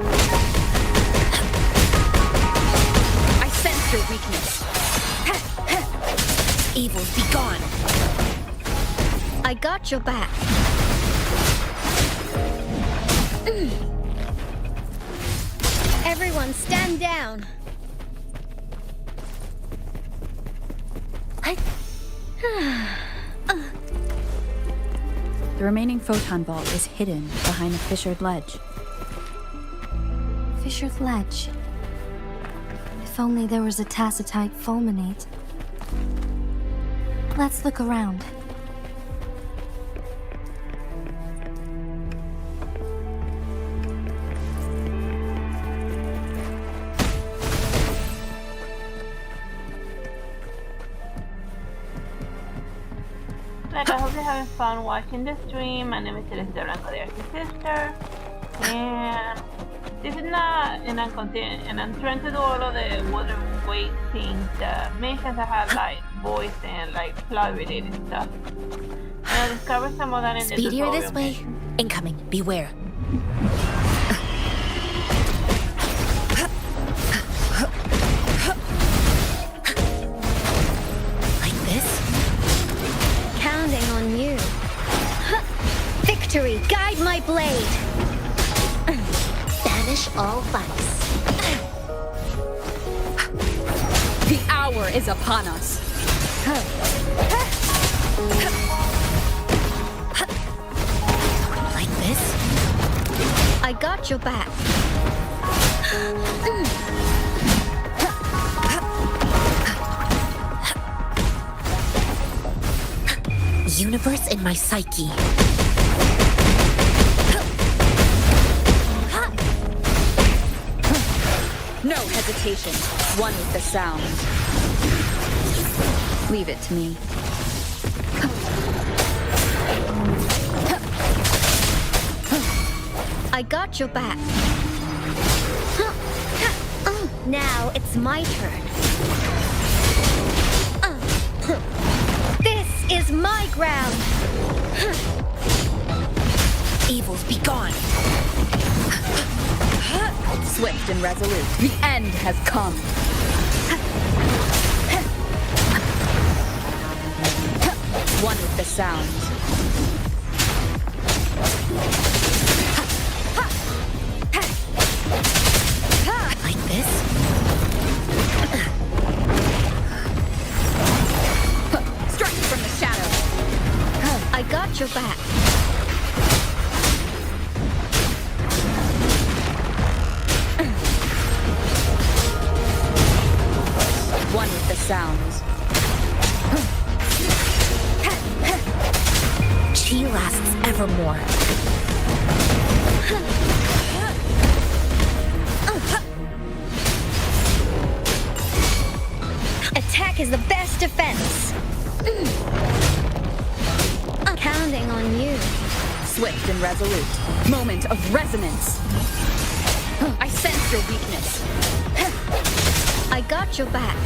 I sense your weakness. Evil, be gone. I got your back. Everyone stand down. The remaining photon vault is hidden behind a fissured ledge. Fissured ledge. If only there was a tacitite fulminate. Let's look around. Like, I hope you're having fun watching this stream. My name is Teresita Blanco, the Artsy sister, and This is not, and I'm continuing, and I'm trying to do all of the Wuthering weight things that mentions I have like voice and like plot related stuff. And I discovered some of that in the Speedier tutorial this way. mission. Incoming. Beware. Like this? Counting on you. Victory, guide my blade. Banish all vice. The hour is upon us. Like this? I got your back. Universe in my psyche. No hesitation. One with the sound. Leave it to me. I got your back. Now it's my turn. This is my ground. Evils be gone. Swift and resolute. The end has come. One with the sound. Like this? Strike from the shadows. I got your back. One with the sounds. Chi lasts evermore. Attack is the best defense. Counting on you. Swift and resolute. Moment of resonance. I sense your weakness. I got your back.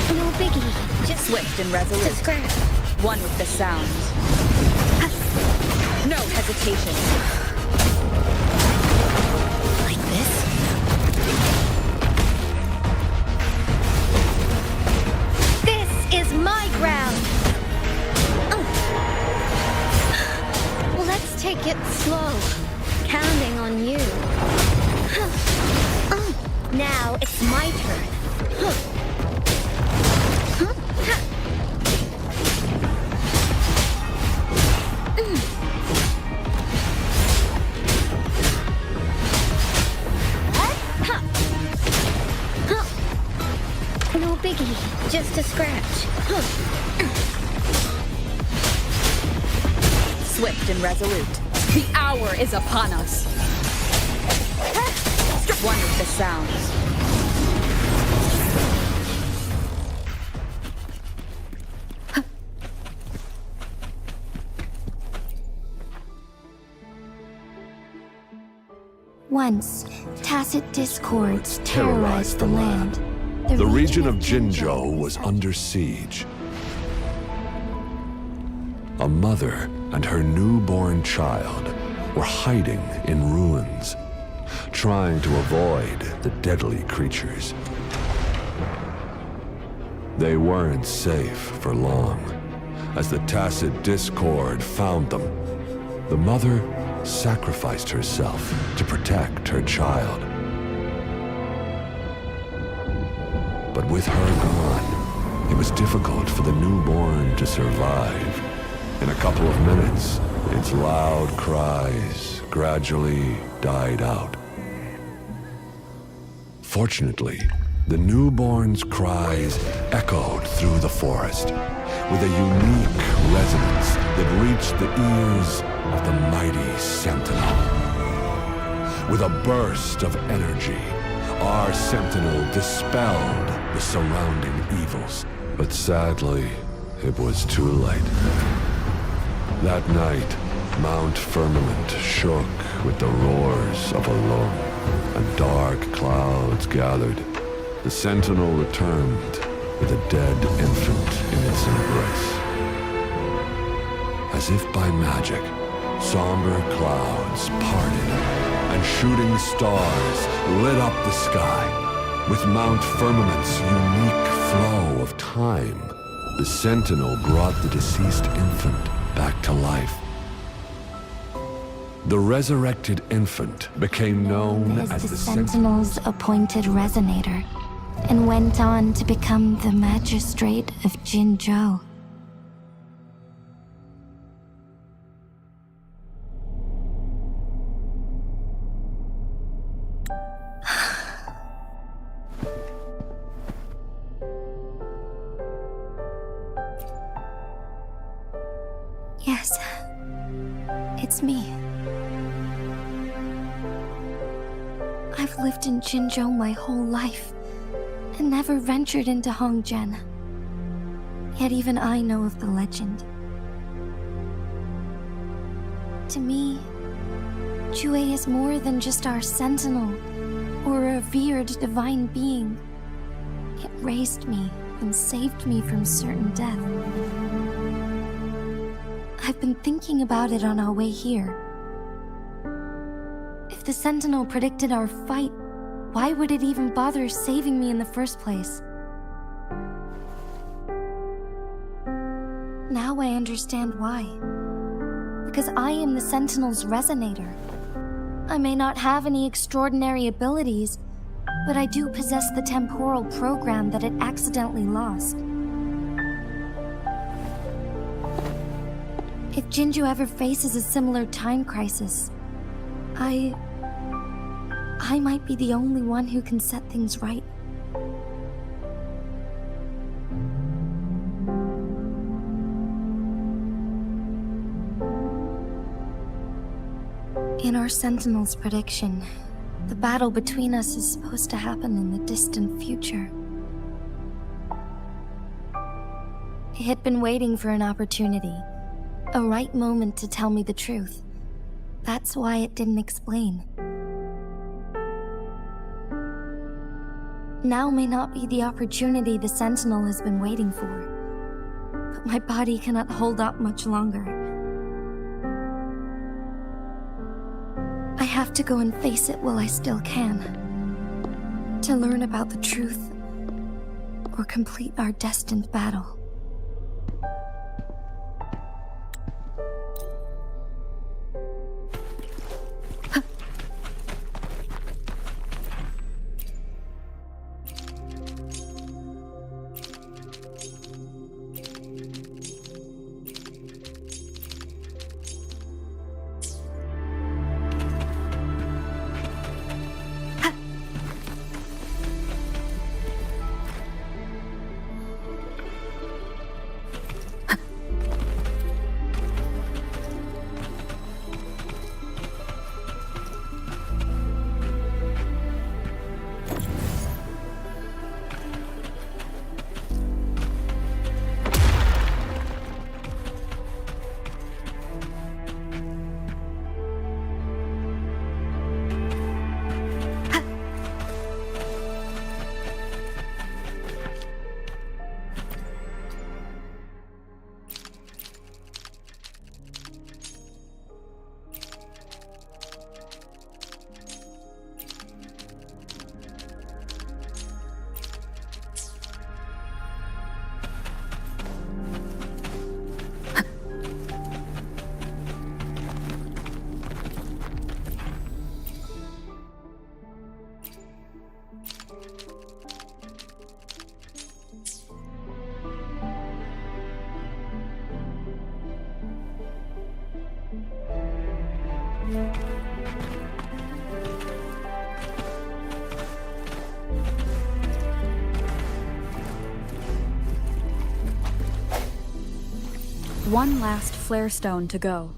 No biggie. Just Swift and resolute. to scratch. One with the sounds. No hesitation. Like this? This is my ground. Let's take it slow. Counting on you. Now it's my turn. No biggie, just a scratch. Swift and resolute. The hour is upon us. One with the sounds. Once, tacit discords terrorized the land. The region of Jinzhou was under siege. A mother and her newborn child were hiding in ruins, trying to avoid the deadly creatures. They weren't safe for long, as the tacit discord found them. The mother sacrificed herself to protect her child. But with her gone, it was difficult for the newborn to survive. In a couple of minutes, its loud cries gradually died out. Fortunately, the newborn's cries echoed through the forest with a unique resonance that reached the ears of the mighty Sentinel. With a burst of energy, our sentinel dispelled the surrounding evils. But sadly, it was too late. That night, Mount Firmament shook with the roars of a lung, and dark clouds gathered. The sentinel returned with a dead infant in its embrace. As if by magic, somber clouds parted, and shooting stars lit up the sky. With Mount Firmament's unique flow of time, the sentinel brought the deceased infant back to life. The resurrected infant became known as the Sentinel's appointed resonator, and went on to become the magistrate of Jinzhou. Yes, it's me. I've lived in Jinzhou my whole life, and never ventured into Hongzhen. Yet even I know of the legend. To me, Jue is more than just our sentinel, or a revered divine being. It raised me and saved me from certain death. I've been thinking about it on our way here. If the sentinel predicted our fight, why would it even bother saving me in the first place? Now I understand why. Because I am the Sentinel's resonator. I may not have any extraordinary abilities, but I do possess the temporal program that it accidentally lost. If Jinzhou ever faces a similar time crisis, I might be the only one who can set things right. In our Sentinel's prediction, the battle between us is supposed to happen in the distant future. It had been waiting for an opportunity, a right moment to tell me the truth. That's why it didn't explain. Now may not be the opportunity the Sentinel has been waiting for, but my body cannot hold up much longer. I have to go and face it while I still can, to learn about the truth, or complete our destined battle. One last flare stone to go.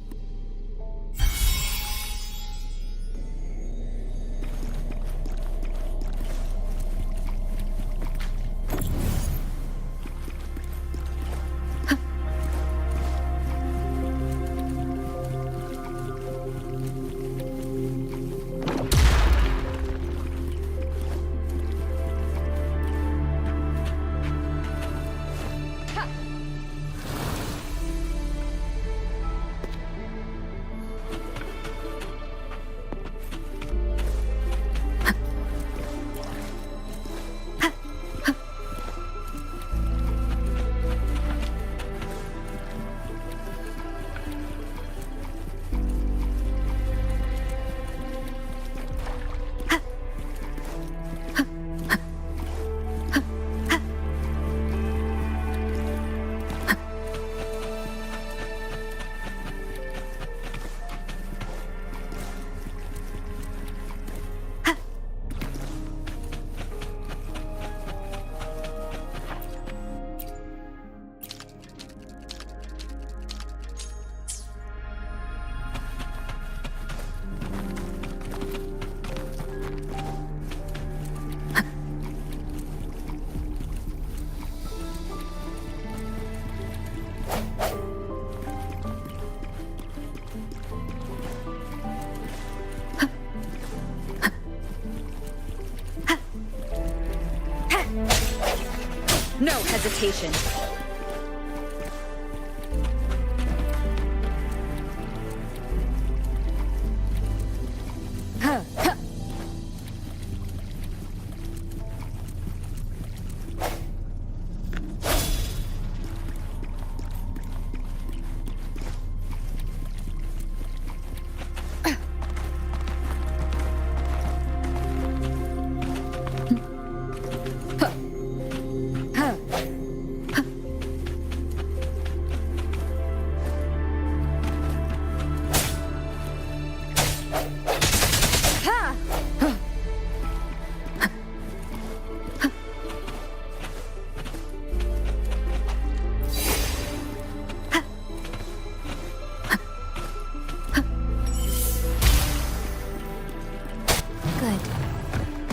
hesitation.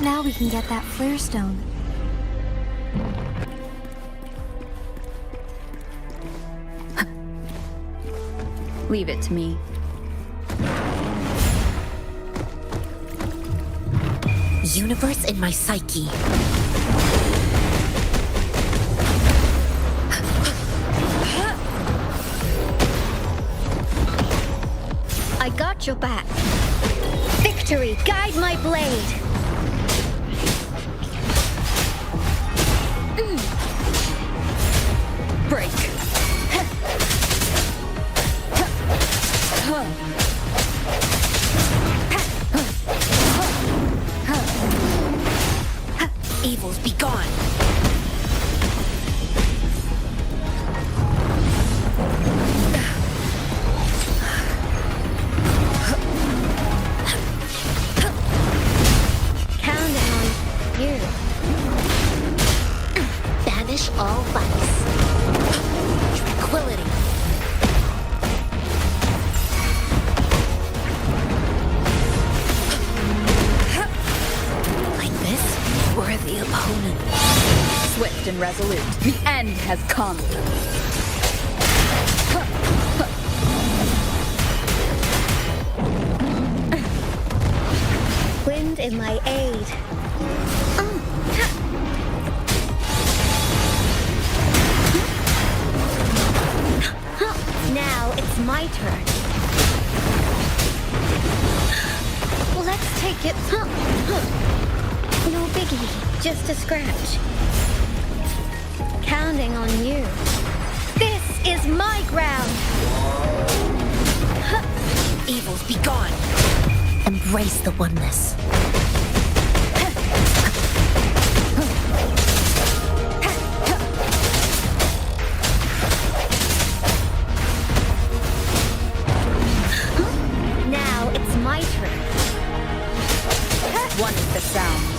Now we can get that flare stone. Leave it to me. Universe in my psyche. I got your back. Victory, guide my blade. Break. Evils be gone. Counting on you. Banish all vice. Tranquility. Like this, we're the opponent. Swift and resolute. The end has come. Wind in my aid. Now it's my turn. Let's take it. No biggie, just a scratch. Counting on you. This is my ground. Evils be gone. Embrace the oneness. Now it's my turn. One with the sounds.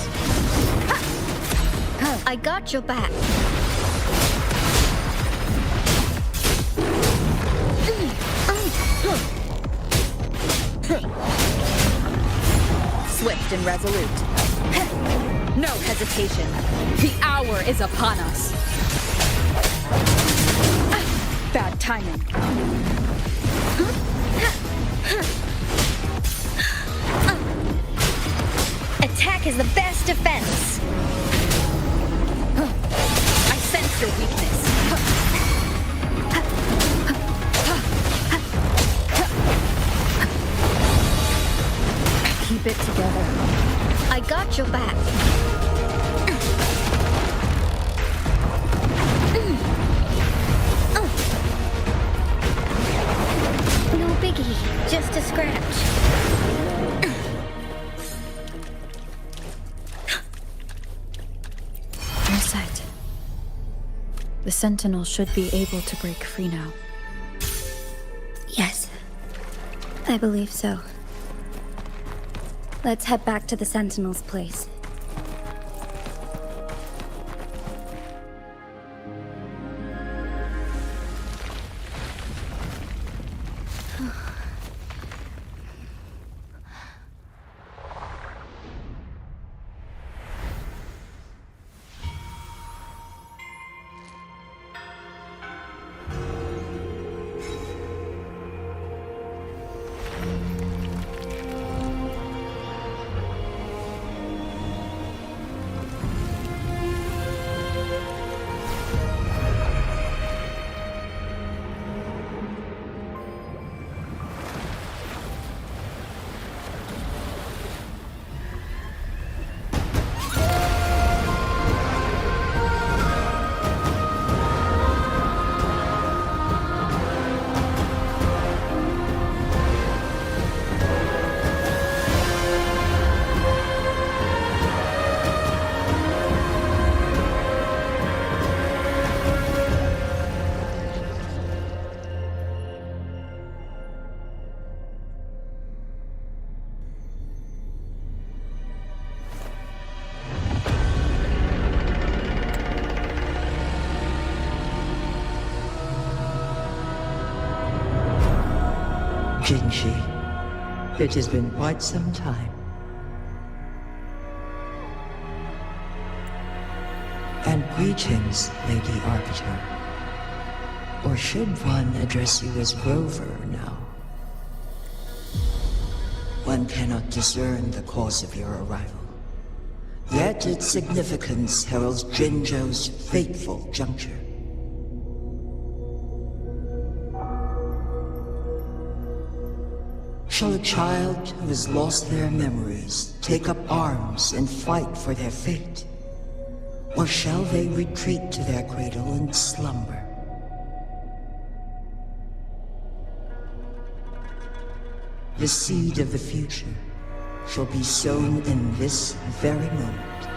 I got your back. Swift and resolute. No hesitation. The hour is upon us. Bad timing. Attack is the best defense. I sense your weakness. Keep it together. I got your back. No biggie, just a scratch. You're set. The Sentinel should be able to break free now. Yes. I believe so. Let's head back to the Sentinel's place. Jinshi, it has been quite some time. And greetings, Lady Arbiter. Or should one address you as Rover now? One cannot discern the cause of your arrival. Yet its significance heralds Jinzhou's fateful juncture. Shall a child who has lost their memories take up arms and fight for their fate? Or shall they retreat to their cradle and slumber? The seed of the future shall be sown in this very moment.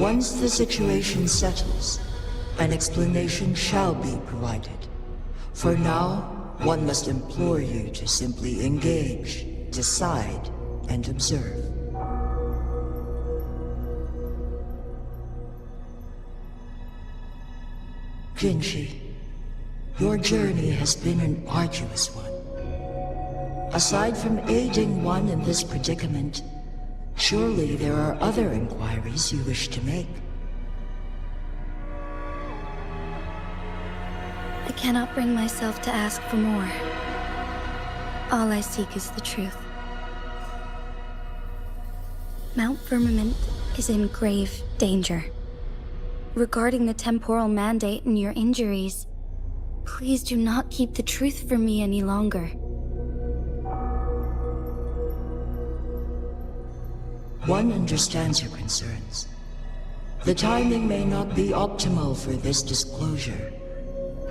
Once the situation settles, an explanation shall be provided. For now, one must implore you to simply engage, decide, and observe. Jinshi, your journey has been an arduous one. Aside from aiding one in this predicament, surely there are other inquiries you wish to make. I cannot bring myself to ask for more. All I seek is the truth. Mount Firmament is in grave danger. Regarding the temporal mandate and your injuries, please do not keep the truth from me any longer. One understands your concerns. The timing may not be optimal for this disclosure,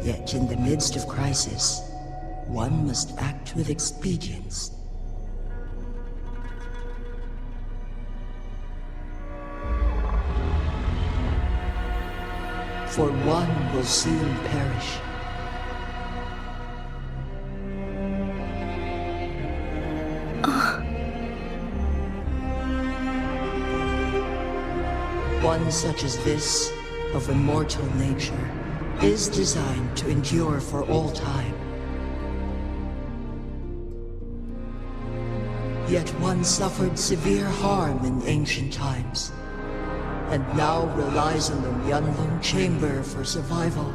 yet in the midst of crisis, one must act with expedience. For one will soon perish. One such as this, of immortal nature, is designed to endure for all time. Yet one suffered severe harm in ancient times, and now relies on the Myanlong Chamber for survival.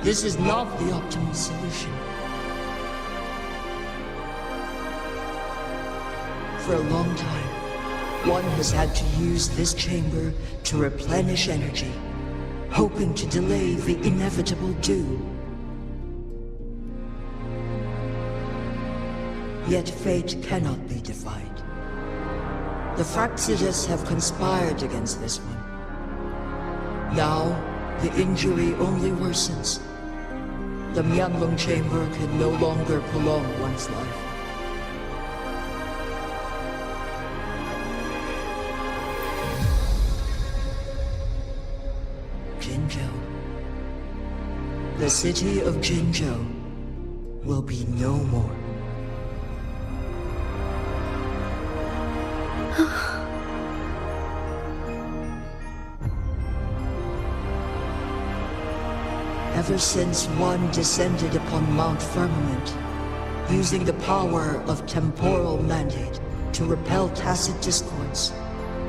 This is not the optimal solution. For a long time, one has had to use this chamber to replenish energy, hoping to delay the inevitable doom. Yet fate cannot be defied. The Fraxidas have conspired against this one. Now, the injury only worsens. The Myanlong Chamber can no longer prolong one's life. Jinzhou. The city of Jinzhou will be no more. Ever since one descended upon Mount Firmament, using the power of temporal mandate to repel tacit discords,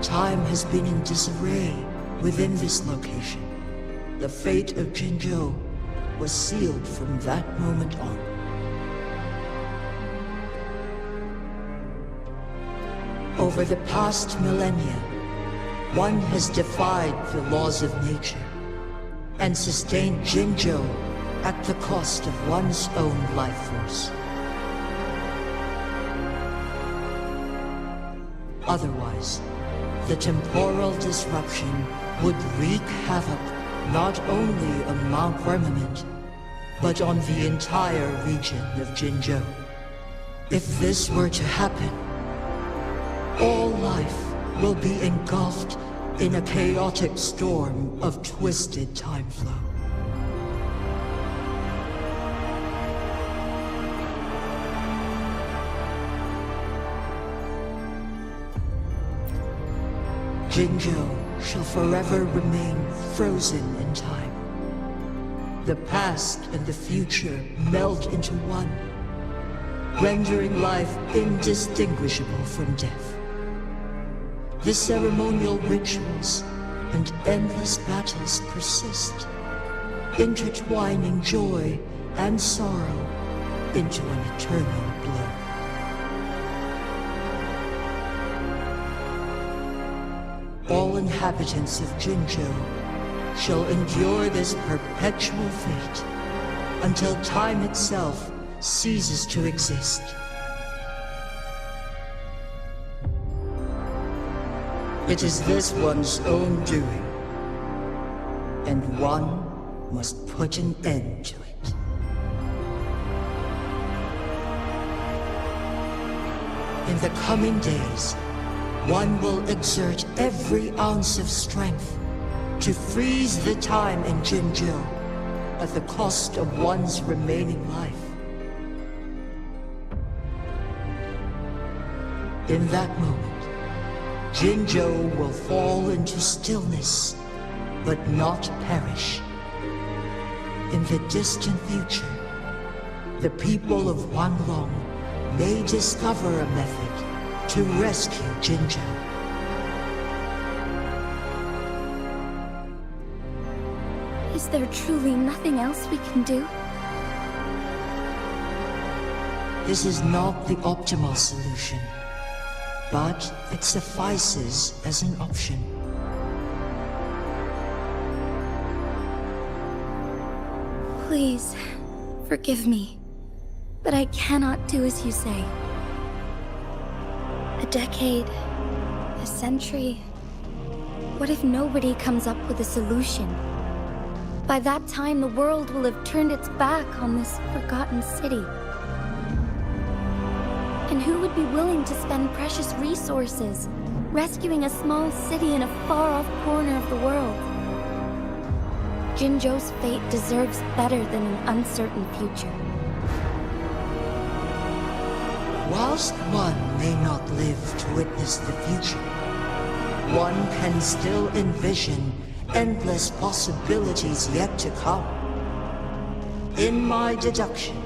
time has been in disarray within this location. The fate of Jinzhou was sealed from that moment on. Over the past millennia, one has defied the laws of nature and sustained Jinzhou at the cost of one's own life force. Otherwise, the temporal disruption would wreak havoc not only on Mount Firmament, but on the entire region of Jinzhou. If this were to happen, all life will be engulfed in a chaotic storm of twisted time flow. Jinzhou shall forever remain frozen in time. The past and the future meld into one, rendering life indistinguishable from death. The ceremonial rituals and endless battles persist, intertwining joy and sorrow into an eternal blur. All inhabitants of Jinzhou shall endure this perpetual fate until time itself ceases to exist. It is this one's own doing, and one must put an end to it. In the coming days, one will exert every ounce of strength to freeze the time in Jinzhou at the cost of one's remaining life. In that moment, Jinzhou will fall into stillness, but not perish. In the distant future, the people of Wanlong may discover a method to rescue Jinzhou. Is there truly nothing else we can do? This is not the optimal solution, but it suffices as an option. Please, forgive me, but I cannot do as you say. A decade, a century. What if nobody comes up with a solution? By that time, the world will have turned its back on this forgotten city. And who would be willing to spend precious resources rescuing a small city in a far-off corner of the world? Jinzhou's fate deserves better than an uncertain future. Whilst one may not live to witness the future, one can still envision endless possibilities yet to come. In my deduction,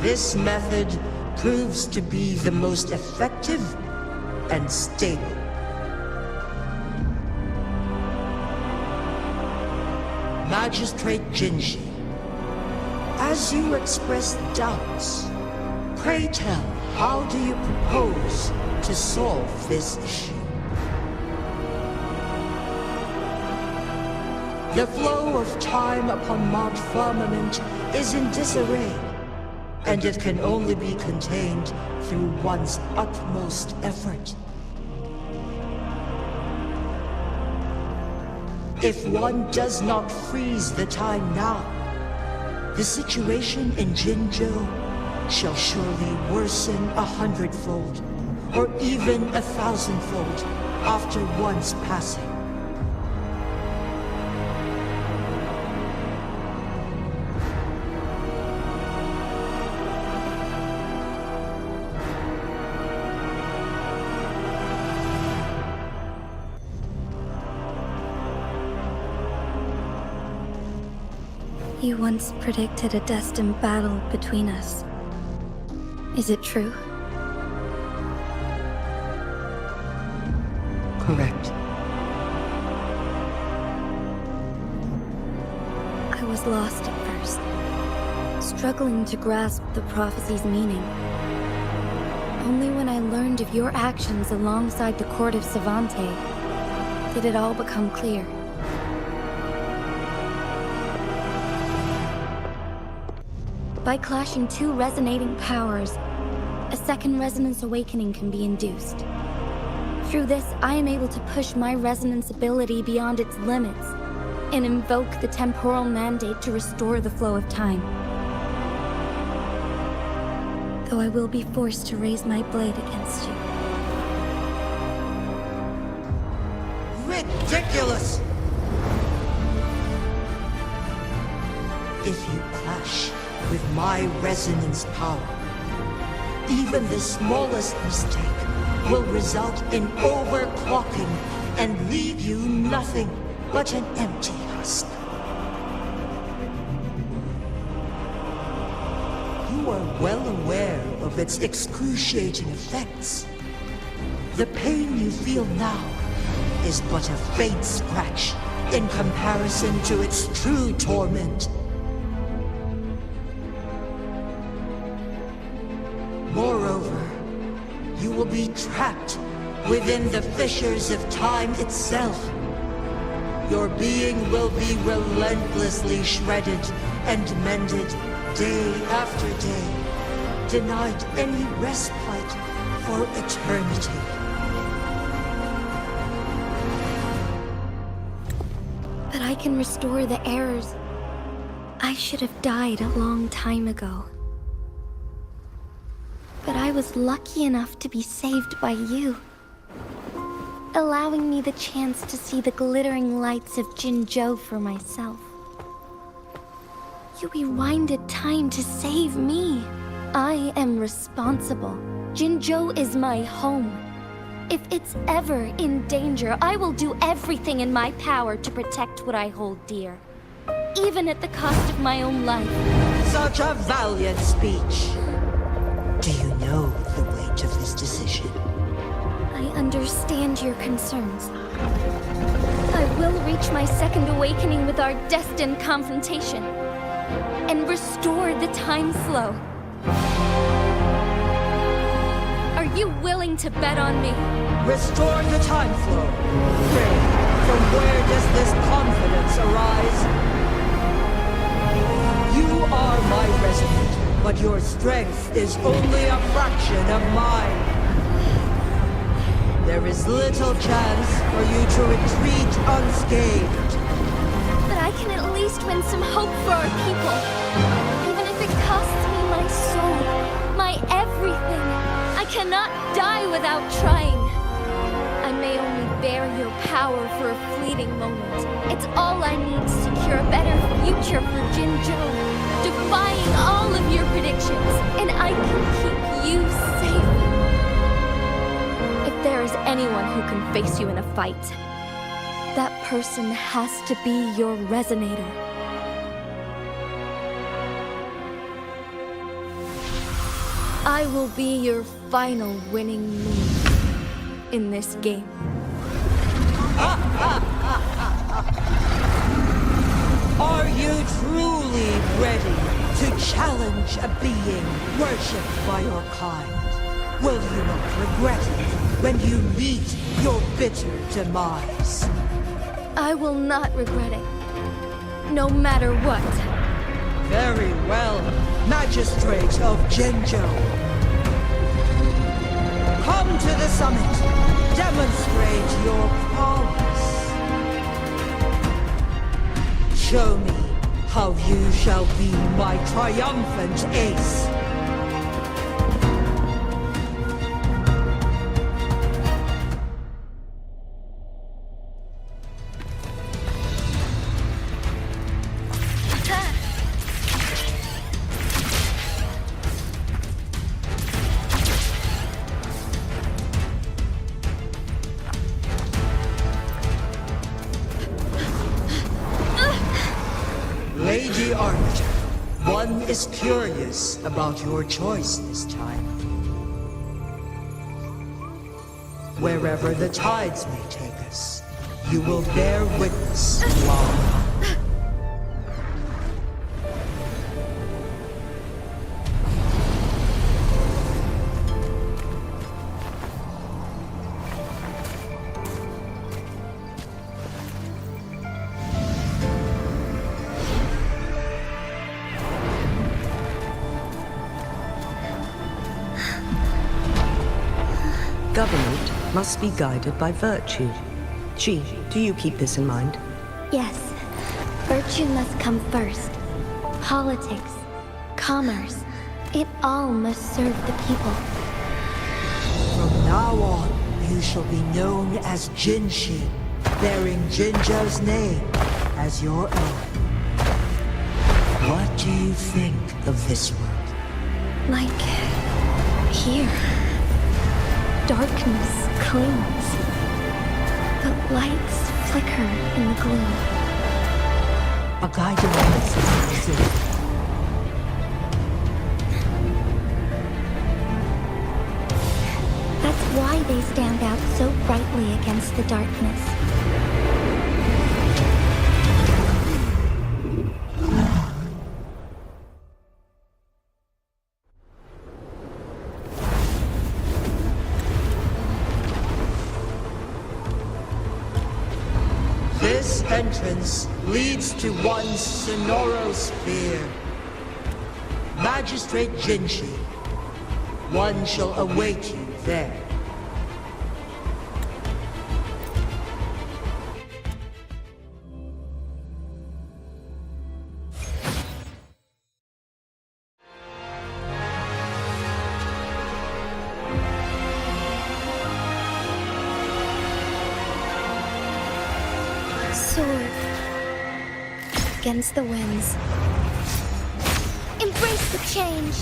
this method proves to be the most effective and stable. Magistrate Jinji, as you express doubts, pray tell, how do you propose to solve this issue? The flow of time upon Mount Firmament is in disarray, and it can only be contained through one's utmost effort. If one does not freeze the time now, the situation in Jinzhou shall surely worsen 100-fold, or even 1,000-fold after one's passing. You once predicted a destined battle between us. Is it true? Correct. I was lost at first, struggling to grasp the prophecy's meaning. Only when I learned of your actions alongside the court of Savante did it all become clear. By clashing two resonating powers, a second resonance awakening can be induced. Through this, I am able to push my resonance ability beyond its limits and invoke the temporal mandate to restore the flow of time. Though I will be forced to raise my blade against you. Ridiculous! If you clash with my resonance power, even the smallest mistake will result in overclocking and leave you nothing but an empty husk. You are well aware of its excruciating effects. The pain you feel now is but a faint scratch in comparison to its true torment. Moreover, you will be trapped within the fissures of time itself. Your being will be relentlessly shredded and mended day after day, denied any respite for eternity. But I can restore the errors. I should have died a long time ago. But I was lucky enough to be saved by you, allowing me the chance to see the glittering lights of Jinzhou for myself. You rewinded time to save me. I am responsible. Jinzhou is my home. If it's ever in danger, I will do everything in my power to protect what I hold dear, even at the cost of my own life. Such a valiant speech. Do you know the weight of this decision? I understand your concerns. I will reach my second awakening with our destined confrontation and restore the time flow. Are you willing to bet on me? Restore the time flow. Pray, from where does this confidence arise? You are my resident, but your strength is only a fraction of mine. There is little chance for you to retreat unscathed. But I can at least win some hope for our people. Even if it costs me my soul, my everything. I cannot die without trying. I may only bear your power for a fleeting moment. It's all I need to secure a better future for Jinzhou, defying all of your predictions, and I can keep you safe. If there is anyone who can face you in a fight, that person has to be your resonator. I will be your final winning move in this game. Are you truly ready to challenge a being worshipped by your kind? Will you not regret it when you meet your bitter demise? I will not regret it, no matter what. Very well, Magistrate of Jinzhou. Come to the summit. Demonstrate your prowess. Show me how you shall be my triumphant ace. Lady Arbiter, one is curious about your choice this time. Wherever the tides may take us, you will bear witness while Government must be guided by virtue. Xi, do you keep this in mind? Yes, virtue must come first. Politics, commerce, it all must serve the people. from now on, you shall be known as Jinxi, bearing Jinzhou's name as your own. What do you think of this world? Like here. Darkness clings. But Lights flicker in the gloom. A guiding presence is it. That's why they stand out so brightly against the darkness. This entrance leads to one Sonoro sphere. Magistrate Jinshi, one shall await you there. Sword against the winds. Embrace the change.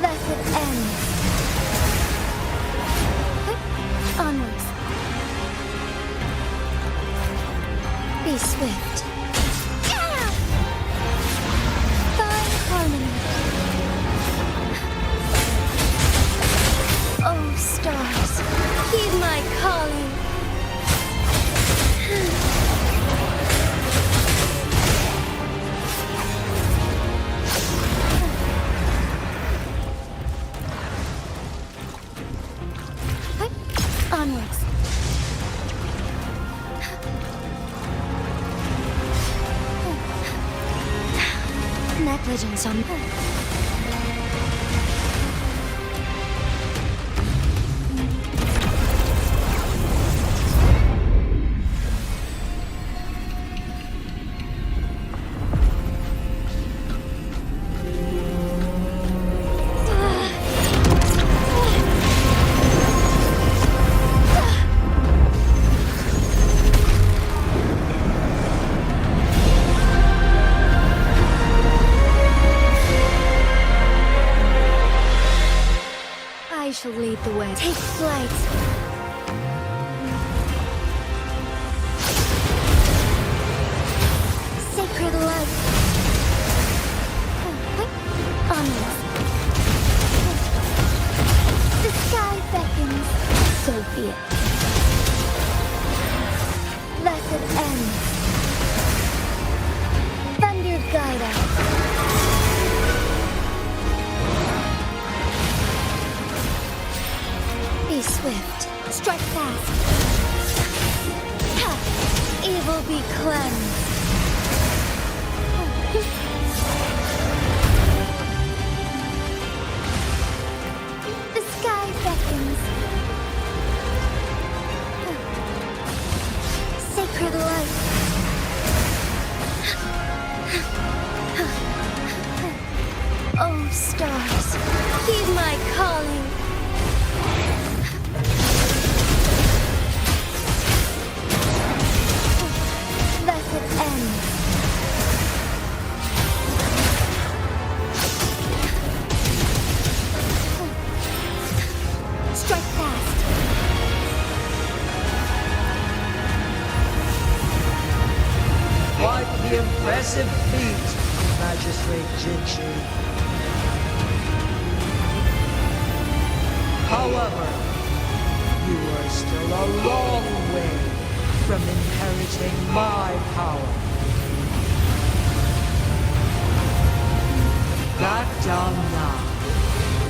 Let it end. Onwards. Be swift. Find harmony. Oh, stars, heed my calling. Onwards. Negligence on I shall lead the way. Take flight. Sacred light. Onwards. The sky beckons. So be it. Let it end. Thunder guide us. Be swift. Strike fast. Ha! Evil be cleansed. The sky beckons. Sacred light. Oh, stars, heed my calling. Let it end. Strike fast. Quite the impressive feat, Magistrate Jinshi. However, you are still a long way from inheriting my power. Back down now,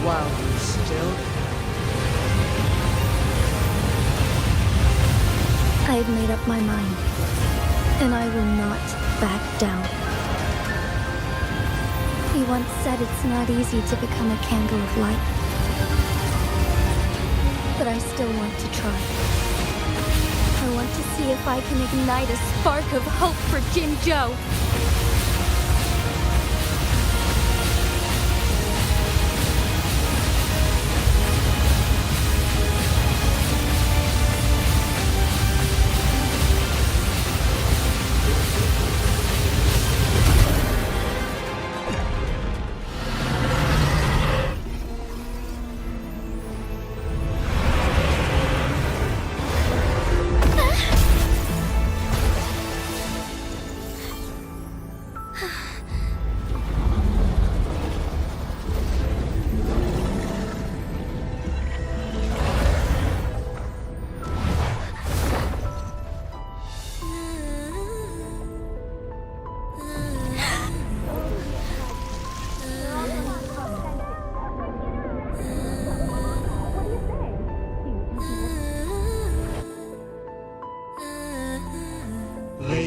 while you still can. I have made up my mind, and I will not back down. He once said it's not easy to become a candle of light. But I still want to try. I want to see if I can ignite a spark of hope for Jinzhou.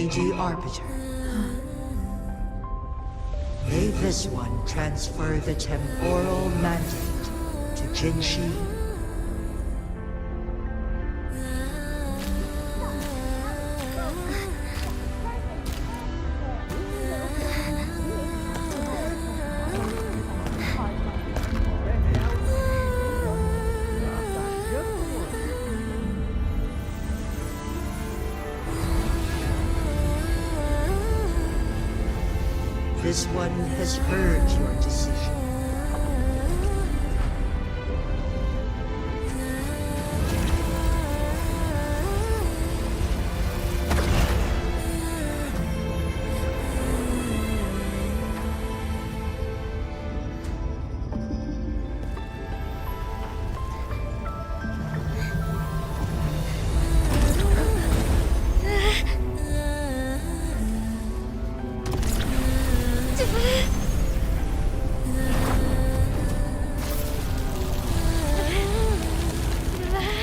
Lady Arbiter. May this one transfer the temporal mandate to Jinshi. This one has heard your decision.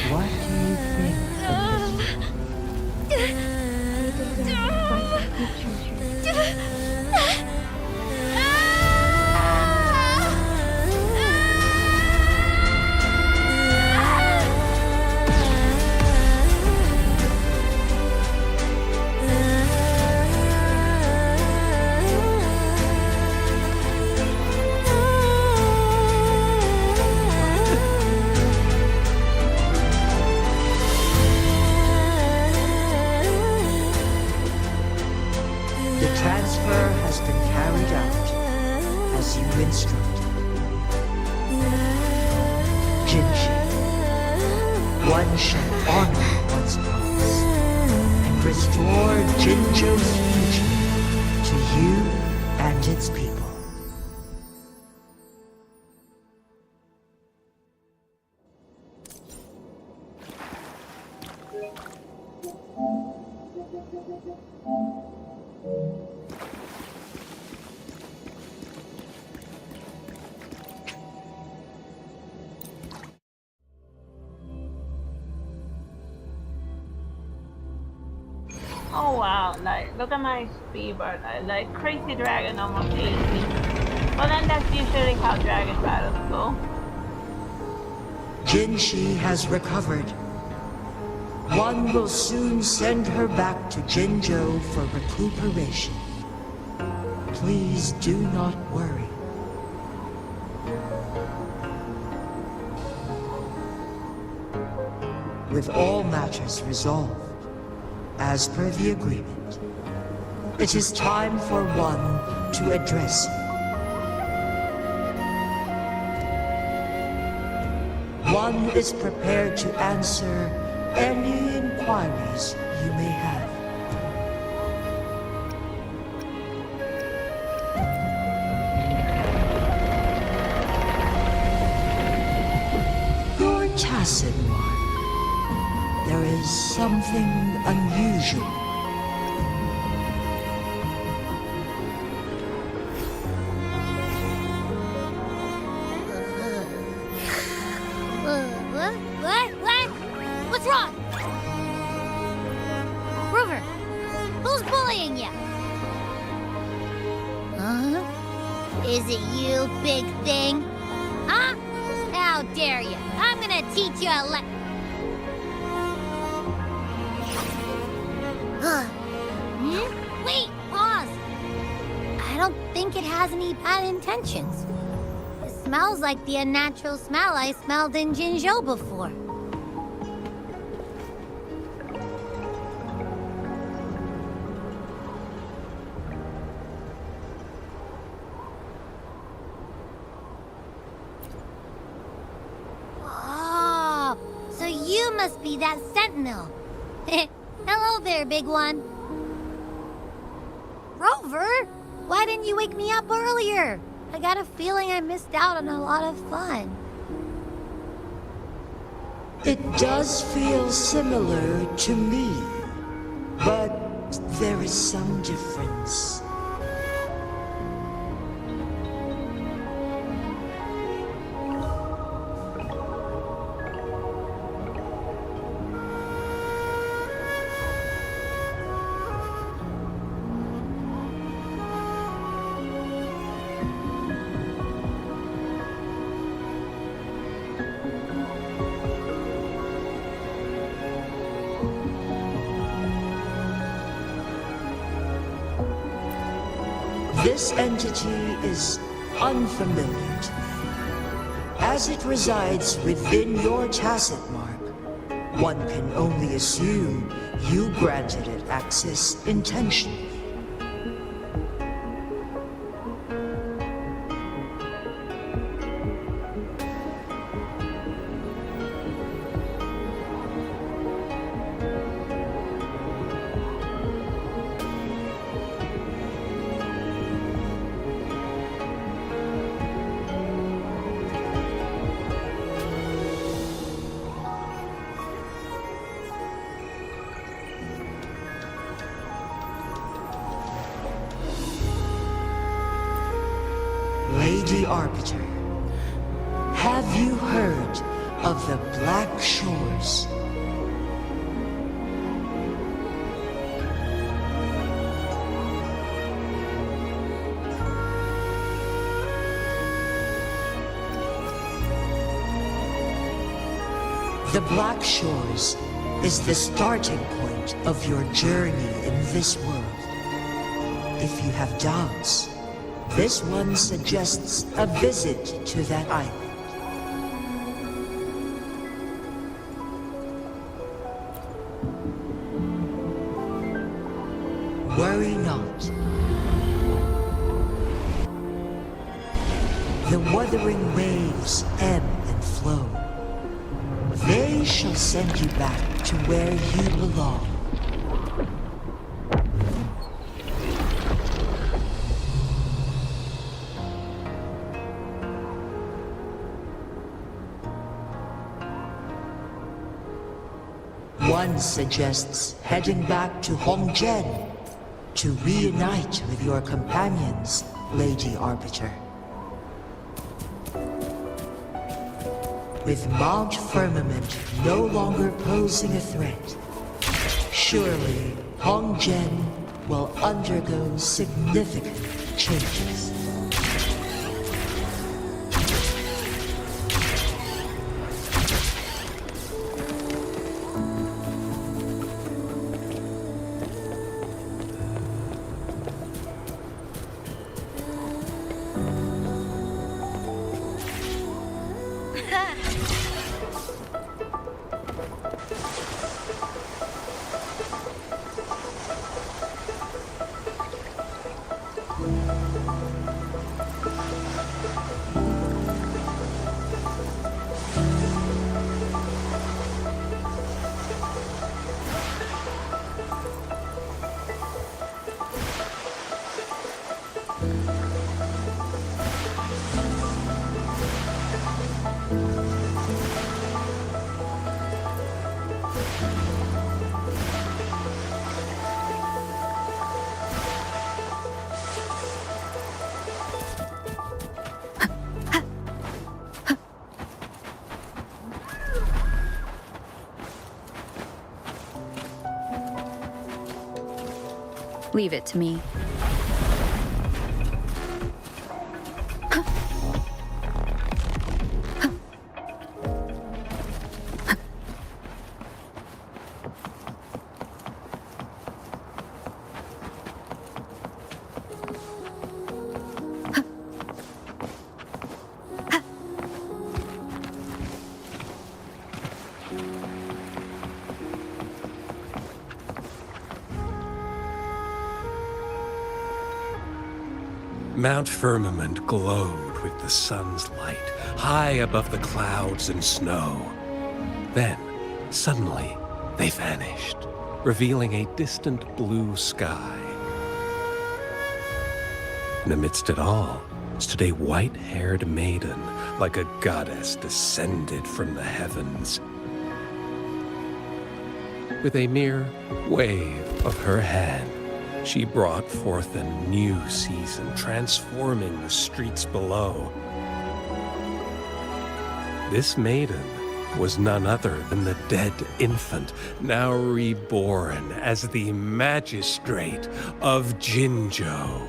What do you think of this? The transfer has been carried out as you instructed. Jinshi, one shall honor one's promise and restore Jinjo's future to you and its people. Oh wow, like look at my speed bar, like crazy dragon almost 80. Well then that's usually how dragon battles go. Jinshi has recovered. One will soon send her back to Jinjo for recuperation. Please do not worry. With all matters resolved, as per the agreement, it is time for one to address you. One is prepared to answer any inquiries you may have. You're tacit, one. There is something unusual. What? What's wrong? Rover, who's bullying you? Huh? Is it you, big thing? Huh? How dare you? I'm gonna teach you a lesson. Wait, pause. I don't think it has any bad intentions. It smells like the unnatural smell I smelled in Jinzhou before. Oh, so you must be that sentinel. Hello there, big one. Rover, why didn't you wake me up earlier? I got a feeling I missed out on a lot of fun. It does feel similar to me, but there is some difference. This entity is unfamiliar to me. As it resides within your tacit mark, one can only assume you granted it access intentionally. Lady Arbiter, have you heard of the Black Shores? The Black Shores is the starting point of your journey in this world. If you have doubts, this one suggests a visit to that island. Worry not. The Wuthering waves ebb and flow. They shall send you back to where you belong. One suggests heading back to Hongzhen to reunite with your companions, Lady Arbiter. With Mount Firmament no longer posing a threat, surely Hongzhen will undergo significant changes. Leave it to me. Mount Firmament glowed with the sun's light, high above the clouds and snow. Then, suddenly, they vanished, revealing a distant blue sky. And amidst it all stood a white-haired maiden, like a goddess descended from the heavens. With a mere wave of her hand, she brought forth a new season, transforming the streets below. This maiden was none other than the dead infant, now reborn as the magistrate of Jinzhou.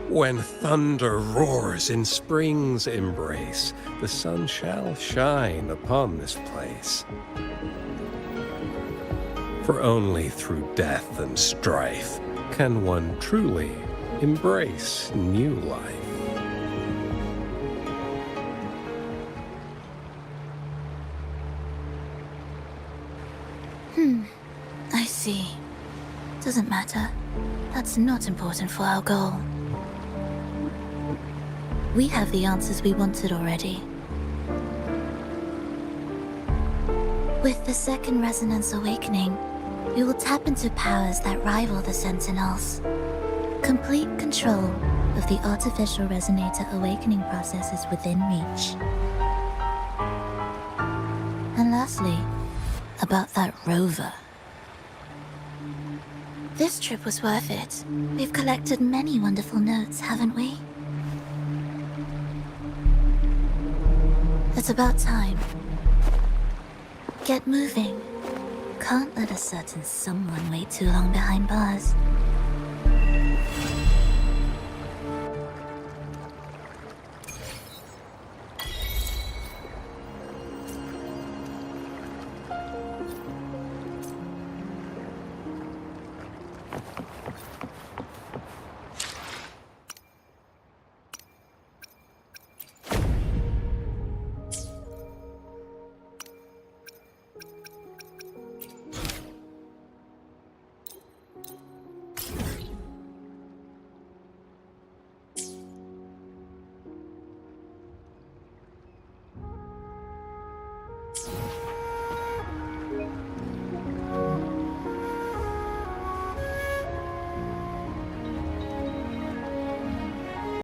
When thunder roars in spring's embrace, the sun shall shine upon this place. For only through death and strife can one truly embrace new life? I see. Doesn't matter. That's not important for our goal. We have the answers we wanted already. With the second resonance awakening, we will tap into powers that rival the Sentinels. Complete control of the artificial resonator awakening process is within reach. And lastly, about that rover. This trip was worth it. We've collected many wonderful notes, haven't we? It's about time. Get moving. Can't let a certain someone wait too long behind bars.